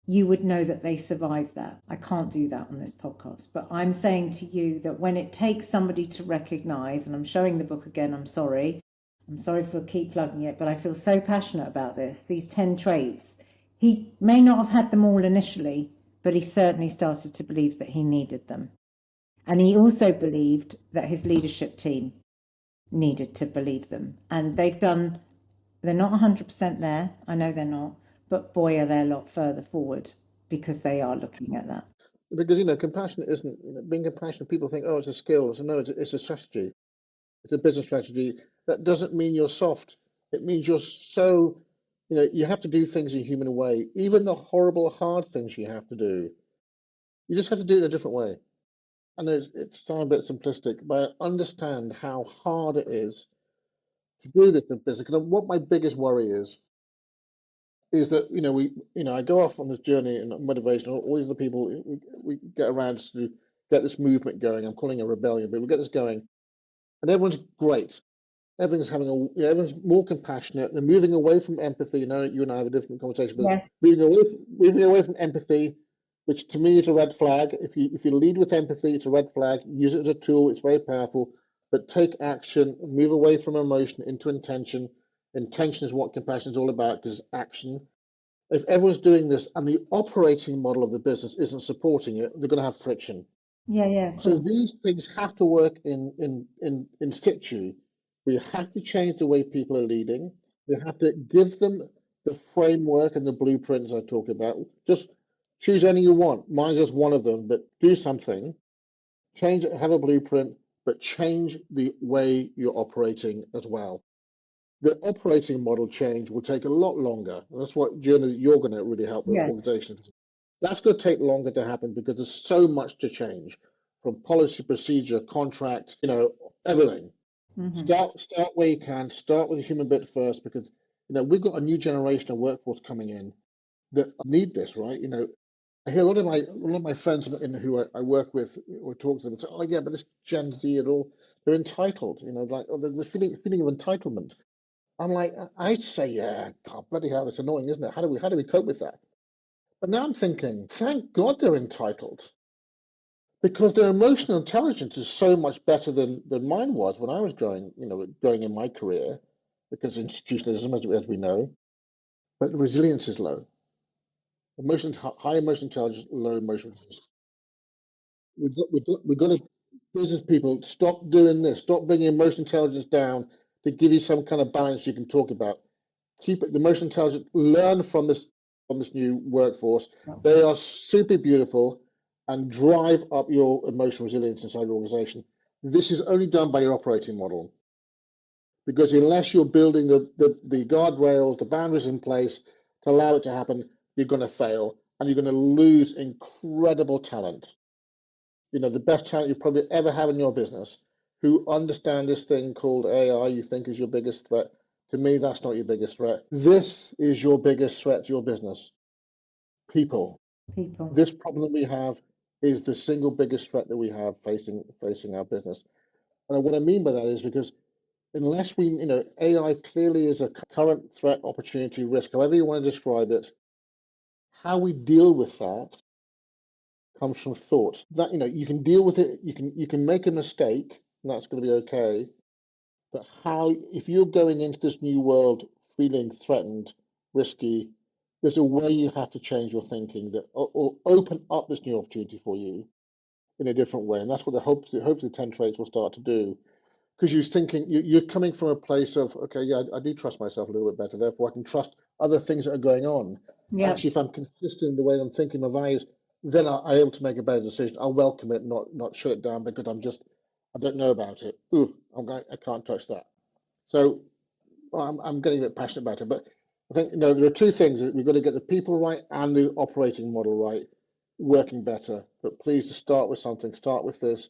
you would know that they survived that. I can't do that on this podcast. But I'm saying to you that when it takes somebody to recognize, and I'm showing the book again, I'm sorry for keep plugging it, but I feel so passionate about this, these 10 traits. He may not have had them all initially, but he certainly started to believe that he needed them. And he also believed that his leadership team needed to believe them. And they're not 100% there. I know they're not. But boy, are they a lot further forward because they are looking at that. Because, compassion isn't, being compassionate, people think, oh, it's a skill. So no, it's a strategy. It's a business strategy. That doesn't mean you're soft. It means you're so, you have to do things in a human way. Even the horrible, hard things you have to do. You just have to do it in a different way. And it's sounds a bit simplistic, but I understand how hard it is to do this in business. Because what my biggest worry is that I go off on this journey and motivation. All these other people we get around to get this movement going. I'm calling it a rebellion, but we get this going, and everyone's great. Everyone's everyone's more compassionate. They're moving away from empathy. You and I have a different conversation, but yes. moving away from empathy, which to me is a red flag. If you lead with empathy, it's a red flag. Use it as a tool. It's very powerful. But take action. Move away from emotion into intention. Intention is what compassion is all about, because action. If everyone's doing this and the operating model of the business isn't supporting it, they're going to have friction. Yeah. So these things have to work in situ. We have to change the way people are leading. We have to give them the framework and the blueprints I talk about. Just choose any you want. Mine's just one of them, but do something. Change it, have a blueprint, but change the way you're operating as well. The operating model change will take a lot longer. And that's what journey you're going to really help with organizations. That's going to take longer to happen because there's so much to change, from policy, procedure, contract, everything. Mm-hmm. Start where you can. Start with the human bit first, because we've got a new generation of workforce coming in that need this, right? I hear a lot of my friends who I work with or talk to them and say, "Oh yeah, but this Gen Z and all, they're entitled." The feeling of entitlement. I'm like, I'd say, yeah, God, bloody hell, it's annoying, isn't it? How do we cope with that? But now I'm thinking, thank God they're entitled, because their emotional intelligence is so much better than mine was when I was growing in my career, because institutionalism, as we know, but the resilience is low. High emotional intelligence, low emotional intelligence. We've got to, business people, stop doing this. Stop bringing emotional intelligence down to give you some kind of balance you can talk about. Keep it, the emotional intelligence, learn from this new workforce. They are super beautiful, and drive up your emotional resilience inside your organization. This is only done by your operating model, because unless you're building the guardrails, the boundaries in place to allow it to happen, you're going to fail and you're going to lose incredible talent. The best talent you probably ever have in your business who understand this thing called AI you think is your biggest threat. To me, that's not your biggest threat. This is your biggest threat to your business. People. People. This problem that we have is the single biggest threat that we have facing our business. And what I mean by that is because unless AI clearly is a current threat, opportunity, risk, however you want to describe it, how we deal with that comes from thought. That you can deal with it, you can make a mistake, and that's going to be okay. But if you're going into this new world feeling threatened, risky, there's a way you have to change your thinking that or open up this new opportunity for you in a different way, and that's what the hopes the 10 traits will start to do. Because you're thinking you're coming from a place of, okay, yeah, I do trust myself a little bit better, therefore I can trust other things that are going on. Yeah. Actually, if I'm consistent in the way I'm thinking, my values, then I'm able to make a better decision. I'll welcome it, not shut it down because I don't know about it. Ooh, I can't touch that. So I'm getting a bit passionate about it, but I think there are two things. We've got to get the people right and the operating model right, working better. But please, to start with something, start with this.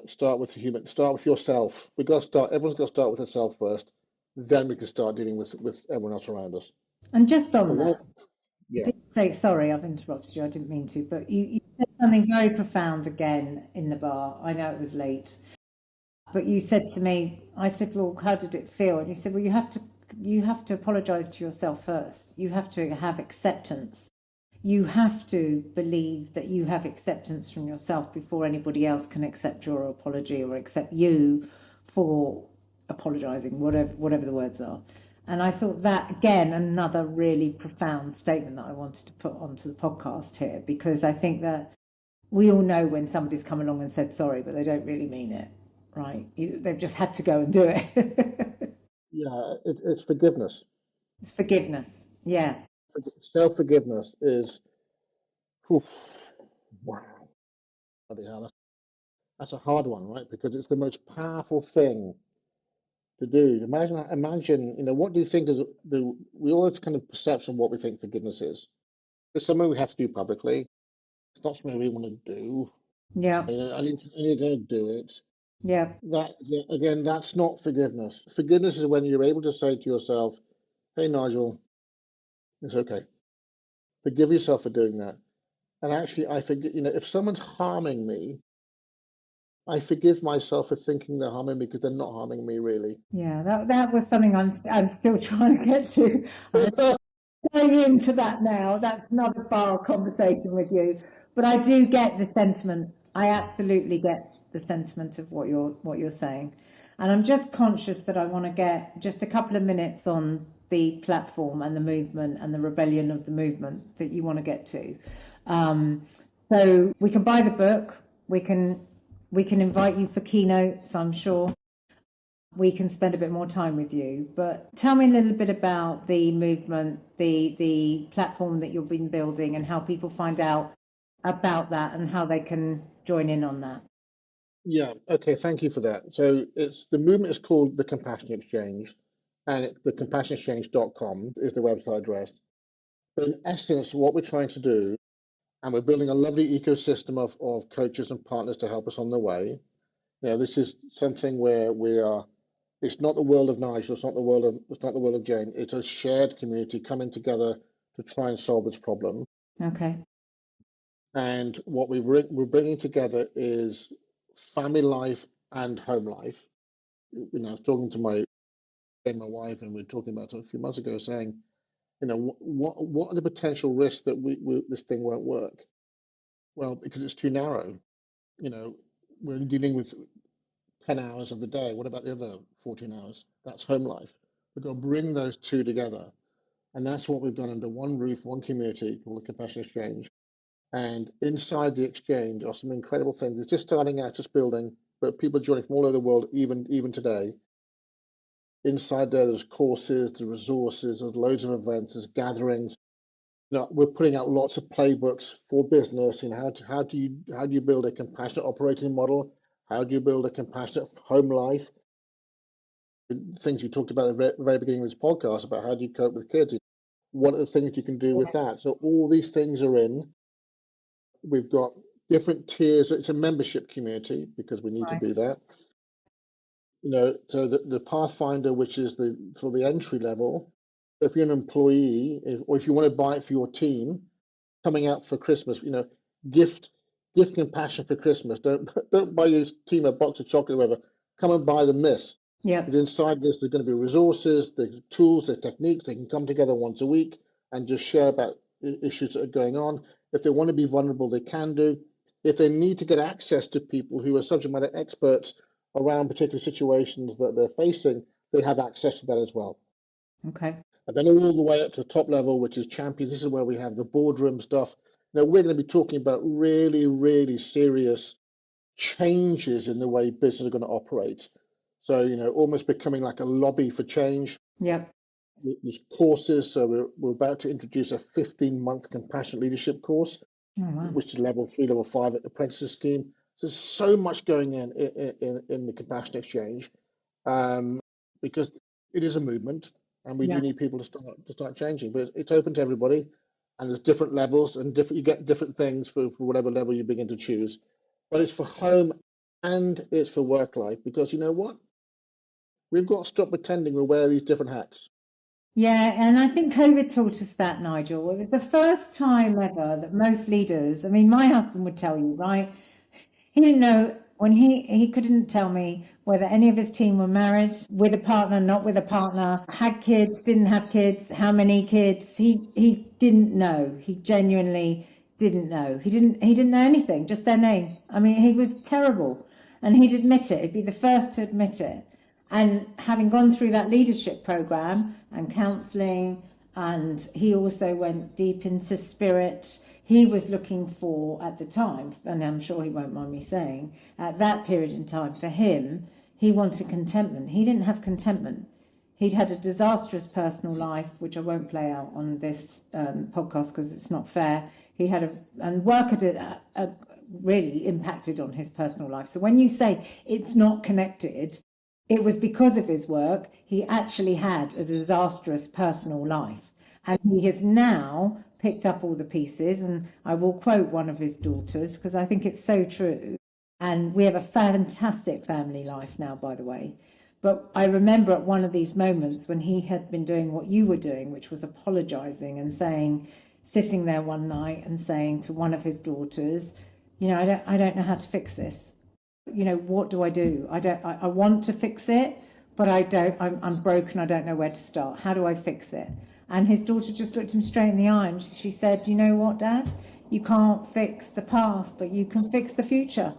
Start with start with yourself. Everyone's got to start with themselves first. Then we can start dealing with everyone else around us. And just on But that, yeah. I did say, sorry, I've interrupted you. I didn't mean to, but you said something very profound again in the bar. I know it was late, but you said to me, I said, well, how did it feel? And you said, well, you have to apologize to yourself first. You have to have acceptance. You have to believe that you have acceptance from yourself before anybody else can accept your apology or accept you for apologizing, whatever the words are. And I thought that, again, another really profound statement that I wanted to put onto the podcast here, because I think that we all know when somebody's come along and said sorry, but they don't really mean it, right? They've just had to go and do it. Yeah, it's forgiveness. It's forgiveness. Yeah. Self-forgiveness is, oof, wow, that's a hard one, right? Because it's the most powerful thing to do. Imagine, what do you think we all have kind of perception of what we think forgiveness is. It's something we have to do publicly. It's not something we want to do. Yeah. I need to do it. Yeah. Again, that's not forgiveness. Forgiveness is when you're able to say to yourself, "Hey, Nigel, it's okay. Forgive yourself for doing that." And actually, I forgive. If someone's harming me, I forgive myself for thinking they're harming me because they're not harming me really. Yeah, that was something I'm still trying to get to. I'm going into that now. That's not a bar conversation with you, but I do get the sentiment. I absolutely get the sentiment of what you're saying, and I'm just conscious that I want to get just a couple of minutes on the platform and the movement and the rebellion of the movement that you want to get to. So we can buy the book. We can invite you for keynotes, I'm sure. We can spend a bit more time with you. But tell me a little bit about the movement, the platform that you've been building, and how people find out about that and how they can join in on that. Yeah, okay, thank you for that. So the movement is called the Compassion Exchange, and the compassionexchange.com is the website address. But in essence, what we're trying to do, and we're building a lovely ecosystem of coaches and partners to help us on the way. This is something where it's not the world of Nigel, it's not the world of Jane. It's a shared community coming together to try and solve this problem. Okay. And what we're bringing together is family life and home life. I was talking to my wife, and we were talking about it a few months ago, saying, what are the potential risks that this thing won't work? Well, because it's too narrow. We're dealing with 10 hours of the day. What about the other 14 hours? That's home life. We've got to bring those two together. And that's what we've done under one roof, one community called the Compassion Exchange. And inside the exchange are some incredible things. It's just starting out, just building, but people joining from all over the world, even today. Inside there's courses, there's resources, there's loads of events, there's gatherings. We're putting out lots of playbooks for business. How do you build a compassionate operating model? How do you build a compassionate home life? Things you talked about at the very beginning of this podcast about how do you cope with kids. What are the things you can do with that? So all these things are in. We've got different tiers. It's a membership community because we need to Right. do that. So the Pathfinder, which is for the entry level, if you're an employee, or if you want to buy it for your team, coming out for Christmas, gift compassion for Christmas. Don't buy your team a box of chocolate or whatever. Come and buy them this. Yep. But inside this, there's going to be resources, the tools, the techniques. They can come together once a week and just share about issues that are going on. If they want to be vulnerable, they can do. If they need to get access to people who are subject matter experts around particular situations that they're facing, they have access to that as well. Okay. And then all the way up to the top level, which is champions. This is where we have the boardroom stuff. Now, we're going to be talking about really, really serious changes in the way business is going to operate. So, almost becoming like a lobby for change. Yep. There's courses. So we're about to introduce a 15-month compassionate leadership course, Oh, wow. which is level 3, level 5 at the apprentice scheme. So there's so much going in the compassion exchange, because it is a movement, and we do need people to start changing. But it's open to everybody, and there's different levels and you get different things for whatever level you begin to choose. But it's for home and it's for work life, because you know what? We've got to stop pretending we wear these different hats. Yeah, and I think COVID taught us that, Nigel. It was the first time ever that most leaders, I mean, my husband would tell you, right? He didn't know when he couldn't tell me whether any of his team were married, with a partner, not with a partner, had kids, didn't have kids, how many kids. He didn't know. He genuinely didn't know. He didn't know anything, just their name. I mean, he was terrible, and he'd admit it. He'd be the first to admit it. And having gone through that leadership program and counselling, and he also went deep into spirit. He was looking for, at the time, and I'm sure he won't mind me saying, at that period in time, for him, he wanted contentment. He didn't have contentment. He'd had a disastrous personal life, which I won't play out on this podcast because it's not fair. He had and work had really impacted on his personal life. So when you say it's not connected, it was because of his work. He actually had a disastrous personal life. And he has now picked up all the pieces. And I will quote one of his daughters because I think it's so true. And we have a fantastic family life now, by the way. But I remember at one of these moments when he had been doing what you were doing, which was apologizing and saying, sitting there one night and saying to one of his daughters, I don't know how to fix this. What do I do? I want to fix it, but I'm broken. I don't know where to start. How do I fix it? And his daughter just looked him straight in the eye and she said, you know what, Dad? You can't fix the past, but you can fix the future.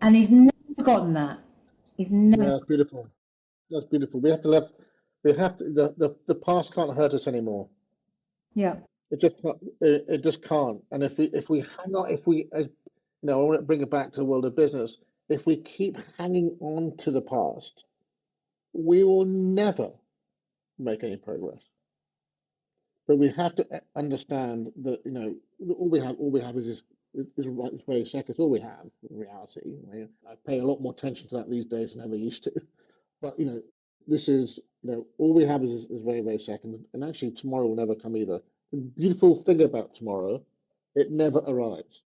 And he's never forgotten that. He's never. Yeah, that's beautiful. That's beautiful. The past can't hurt us anymore. Yeah. It just can't. And if we hang on, I want to bring it back to the world of business. If we keep hanging on to the past, we will never make any progress. But we have to understand that all we have is right this very second. It's all we have in reality. I pay a lot more attention to that these days than I ever used to. But this is all we have is very, very second. And actually, tomorrow will never come either. The beautiful thing about tomorrow, it never arrives.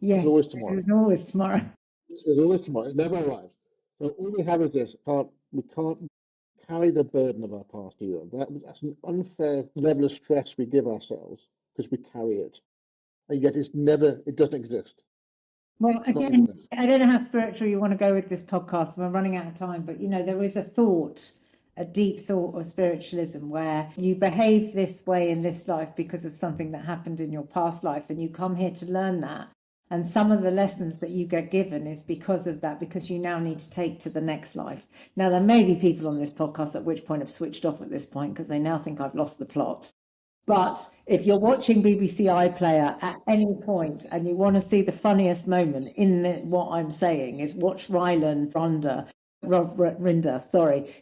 Yes, There's always tomorrow. there's always tomorrow. There's always tomorrow. It never arrives. So all we have is this. We can't carry the burden of our past either. That's an unfair level of stress we give ourselves because we carry it, and yet it doesn't exist. Well, again, I don't know how spiritual you want to go with this podcast. We're running out of time, but there is a deep thought of spiritualism where you behave this way in this life because of something that happened in your past life, and you come here to learn that. And some of the lessons that you get given is because of that, because you now need to take to the next life. Now, there may be people on this podcast at which point have switched off at this point because they now think I've lost the plot. But if you're watching BBC iPlayer at any point and you want to see the funniest moment in what I'm saying, is watch Rylan Rinder,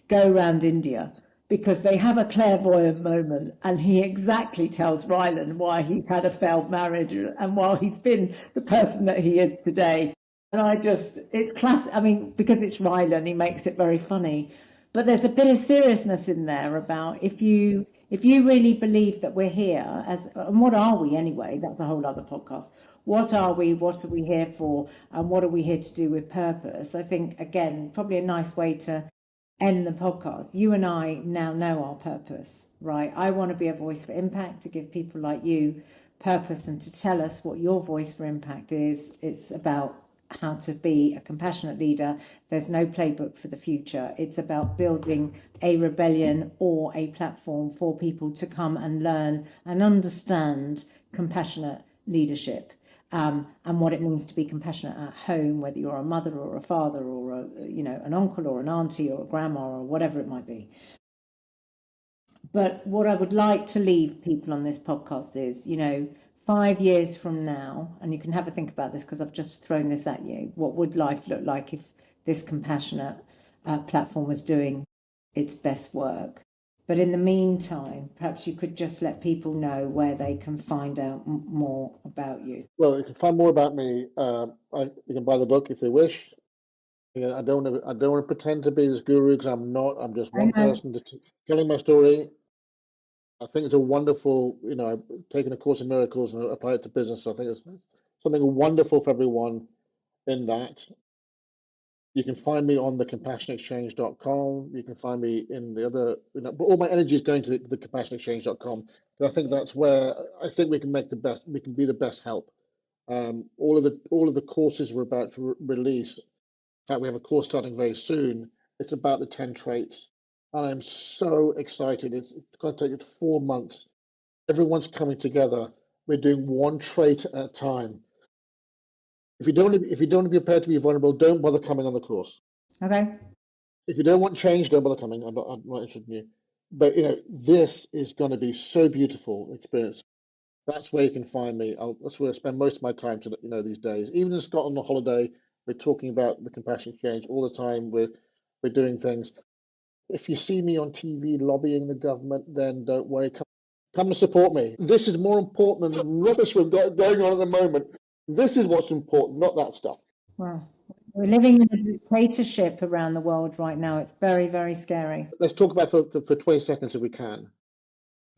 go around India, because they have a clairvoyant moment and he exactly tells Rylan why he had a failed marriage and why he's been the person that he is today. And it's classic. I mean, because it's Rylan, he makes it very funny. But there's a bit of seriousness in there about if you if you really believe that we're here and what are we anyway? That's a whole other podcast. What are we? What are we here for? And what are we here to do with purpose? I think, again, probably a nice way to end the podcast. You and I now know our purpose, right? I want to be a voice for impact, to give people like you purpose and to tell us what your voice for impact is. It's about how to be a compassionate leader. There's no playbook for the future. It's about building a rebellion or a platform for people to come and learn and understand compassionate leadership, and what it means to be compassionate at home, whether you're a mother or a father or an uncle or an auntie or a grandma or whatever it might be. But what I would like to leave people on this podcast is, 5 years from now, and you can have a think about this because I've just thrown this at you, what would life look like if this compassionate platform was doing its best work? But in the meantime, perhaps you could just let people know where they can find out more about you. Well, you can find more about me. You can buy the book if they wish. I don't want to pretend to be this guru because I'm not. I'm just one person telling my story. I think it's a wonderful, I've taken a course in miracles and applied it to business. So I think it's something wonderful for everyone in that. You can find me on the compassionateexchange.com. You can find me in the other, but all my energy is going to the compassionateexchange.com. I think that's where I think we can be the best help. All of the courses we're about to release. In fact, we have a course starting very soon. It's about the 10 traits. And I'm so excited. It's going to take 4 months. Everyone's coming together. We're doing one trait at a time. If you don't want to be prepared to be vulnerable, don't bother coming on the course. Okay. If you don't want change, don't bother coming. I'm not interested in you. But this is going to be so beautiful experience. That's where you can find me. That's where I spend most of my time these days. Even in Scotland on holiday, we're talking about the Compassion Exchange all the time. We're doing things. If you see me on TV lobbying the government, then don't worry. Come and support me. This is more important than the rubbish we've got going on at the moment. This is what's important, not that stuff. Well, we're living in a dictatorship around the world right now. It's very, very scary. Let's talk about for 20 seconds if we can.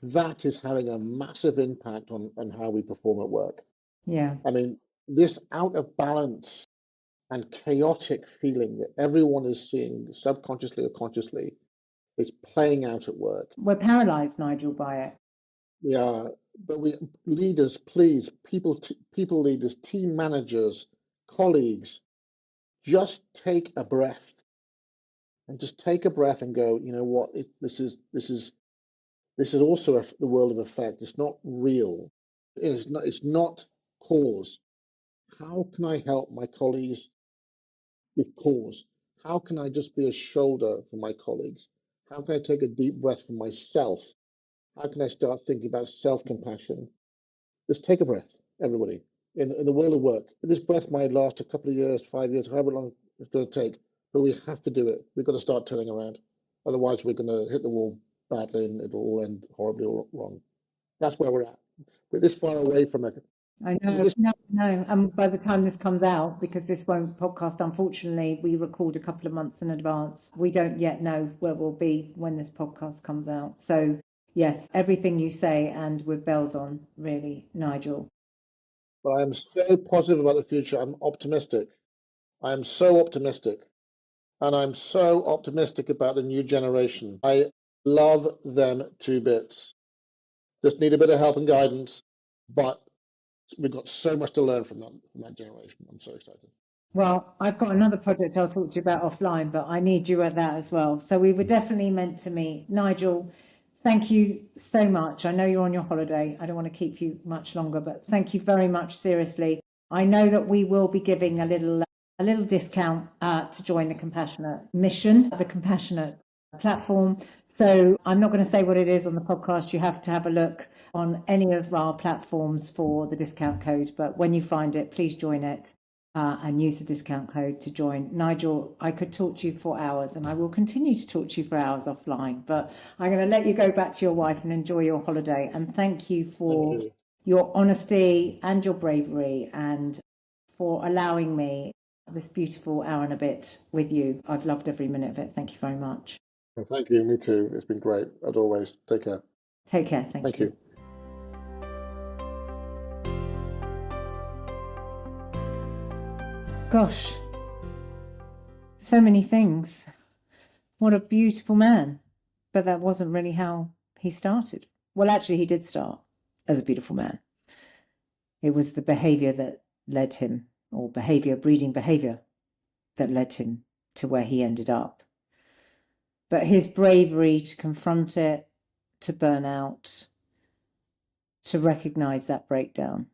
That is having a massive impact on how we perform at work. Yeah. I mean, this out of balance and chaotic feeling that everyone is seeing subconsciously or consciously is playing out at work. We're paralyzed, Nigel, by it. We are, but leaders, please, people leaders, team managers, colleagues, just take a breath and go, you know what, this is also the world of effect. It's not real. It's not cause. How can I help my colleagues with cause? How can I just be a shoulder for my colleagues? How can I take a deep breath for myself? How can I start thinking about self-compassion? Just take a breath, everybody. In the world of work, this breath might last a couple of years, 5 years, however long it's going to take, but we have to do it. We've got to start turning around. Otherwise, we're going to hit the wall badly and it'll all end horribly wrong. That's where we're at. We're this far away from it. I know, no. And by the time this comes out, because this won't podcast, unfortunately, we record a couple of months in advance. We don't yet know where we'll be when this podcast comes out. So, yes, everything you say and with bells on, really, Nigel. But I'm so positive about the future. I'm optimistic. I am so optimistic. And I'm so optimistic about the new generation. I love them to bits. Just need a bit of help and guidance, but we've got so much to learn from that generation. I'm so excited. Well, I've got another project I'll talk to you about offline, but I need you at that as well. So we were definitely meant to meet. Nigel, thank you so much. I know you're on your holiday. I don't want to keep you much longer, but thank you very much, seriously. I know that we will be giving a little discount to join the Compassionate mission, the Compassionate platform. So I'm not going to say what it is on the podcast. You have to have a look on any of our platforms for the discount code. But when you find it, please join it and use the discount code to join. Nigel, I could talk to you for hours and I will continue to talk to you for hours offline. But I'm going to let you go back to your wife and enjoy your holiday. And thank you for your honesty and your bravery and for allowing me this beautiful hour and a bit with you. I've loved every minute of it. Thank you very much. Well, thank you. Me too. It's been great, as always. Take care. Take care. Thank Thank you. you. Gosh, so many things. What a beautiful man. But that wasn't really how he started. Well, actually, he did start as a beautiful man. It was the behavior that led him, or breeding behavior, that led him to where he ended up. But his bravery to confront it, to burn out, to recognize that breakdown.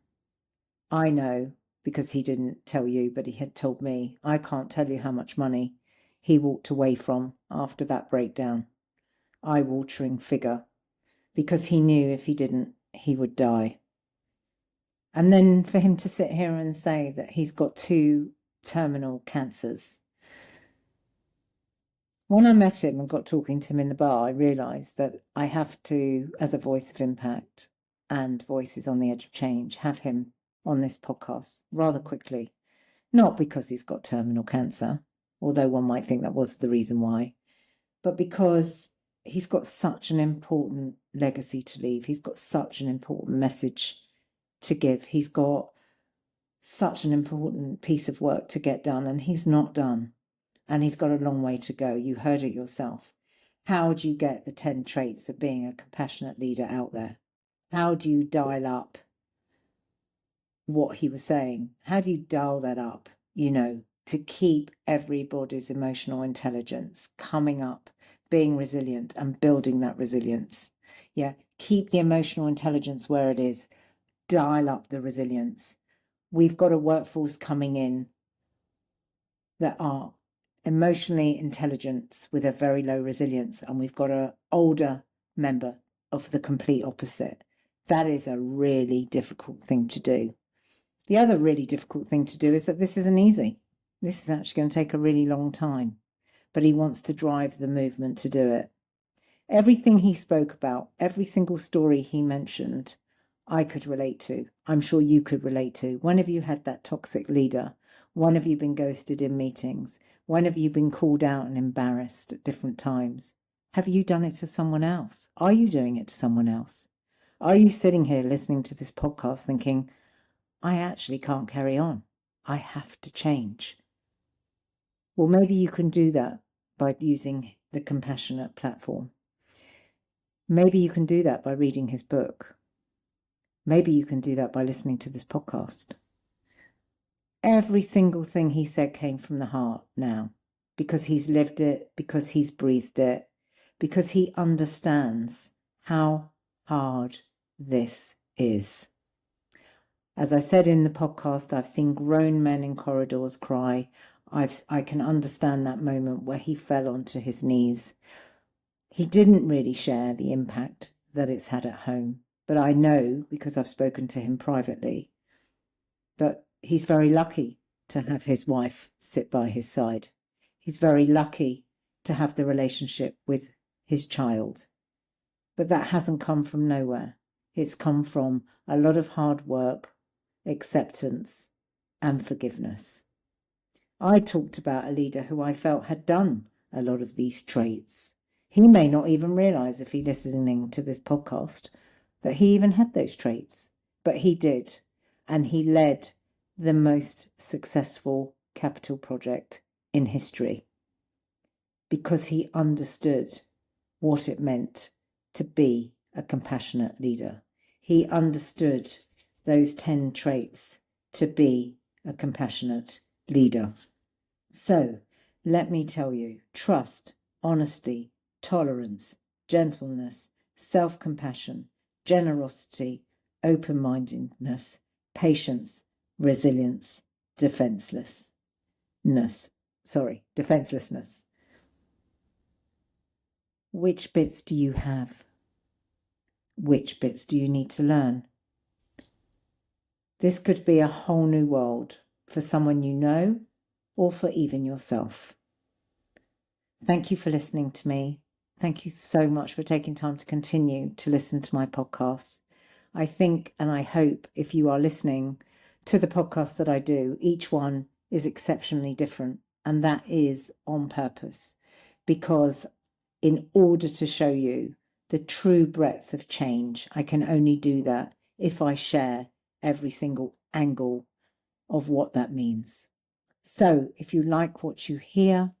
I know, because he didn't tell you, but he had told me, I can't tell you how much money he walked away from after that breakdown. Eye-watering figure, because he knew if he didn't, he would die. And then for him to sit here and say that he's got 2 terminal cancers. When I met him and got talking to him in the bar, I realised that I have to, as a voice of impact and Voices on the Edge of Change, have him on this podcast rather quickly. Not because he's got terminal cancer, although one might think that was the reason why, but because he's got such an important legacy to leave. He's got such an important message to give. He's got such an important piece of work to get done, and he's not done. And he's got a long way to go. You heard it yourself. How do you get the 10 traits of being a compassionate leader out there? How do you dial up what he was saying? How do you dial that up, to keep everybody's emotional intelligence coming up, being resilient and building that resilience? Yeah, keep the emotional intelligence where it is. Dial up the resilience. We've got a workforce coming in that are emotionally intelligent with a very low resilience, and we've got an older member of the complete opposite. That is a really difficult thing to do. The other really difficult thing to do is that this isn't easy. This is actually going to take a really long time, but he wants to drive the movement to do it. Everything he spoke about, every single story he mentioned, I could relate to. I'm sure you could relate to. When have you had that toxic leader? When have you been ghosted in meetings? When have you been called out and embarrassed at different times? Have you done it to someone else? Are you doing it to someone else? Are you sitting here listening to this podcast thinking, I actually can't carry on. I have to change. Well, maybe you can do that by using the Compassionate platform. Maybe you can do that by reading his book. Maybe you can do that by listening to this podcast. Every single thing he said came from the heart now, because he's lived it, because he's breathed it, because he understands how hard this is. As I said in the podcast, I've seen grown men in corridors cry. I can understand that moment where he fell onto his knees. He didn't really share the impact that it's had at home, but I know, because I've spoken to him privately, that he's very lucky to have his wife sit by his side. He's very lucky to have the relationship with his child. But that hasn't come from nowhere. It's come from a lot of hard work, acceptance, and forgiveness. I talked about a leader who I felt had done a lot of these traits. He may not even realise, if he's listening to this podcast, that he even had those traits, but he did. And he led the most successful capital project in history because he understood what it meant to be a compassionate leader. He understood those 10 traits to be a compassionate leader. So let me tell you, trust, honesty, tolerance, gentleness, self-compassion, generosity, open-mindedness, patience, resilience, defenselessness. Which bits do you have? Which bits do you need to learn? This could be a whole new world for someone you know or for even yourself. Thank you for listening to me. Thank you so much for taking time to continue to listen to my podcasts. I think and I hope if you are listening to the podcasts that I do, each one is exceptionally different, and that is on purpose, because in order to show you the true breadth of change. I can only do that if I share every single angle of what that means. So if you like what you hear,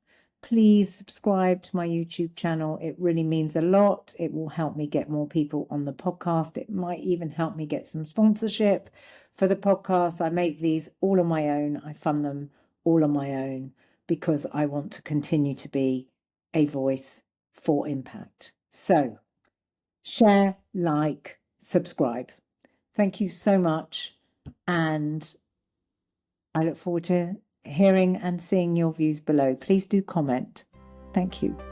please subscribe to my YouTube channel. It really means a lot. It will help me get more people on the podcast. It might even help me get some sponsorship for the podcast. I make these all on my own. I fund them all on my own because I want to continue to be a voice for impact. So share, like, subscribe. Thank you so much. And I look forward to hearing and seeing your views below. Please do comment. Thank you.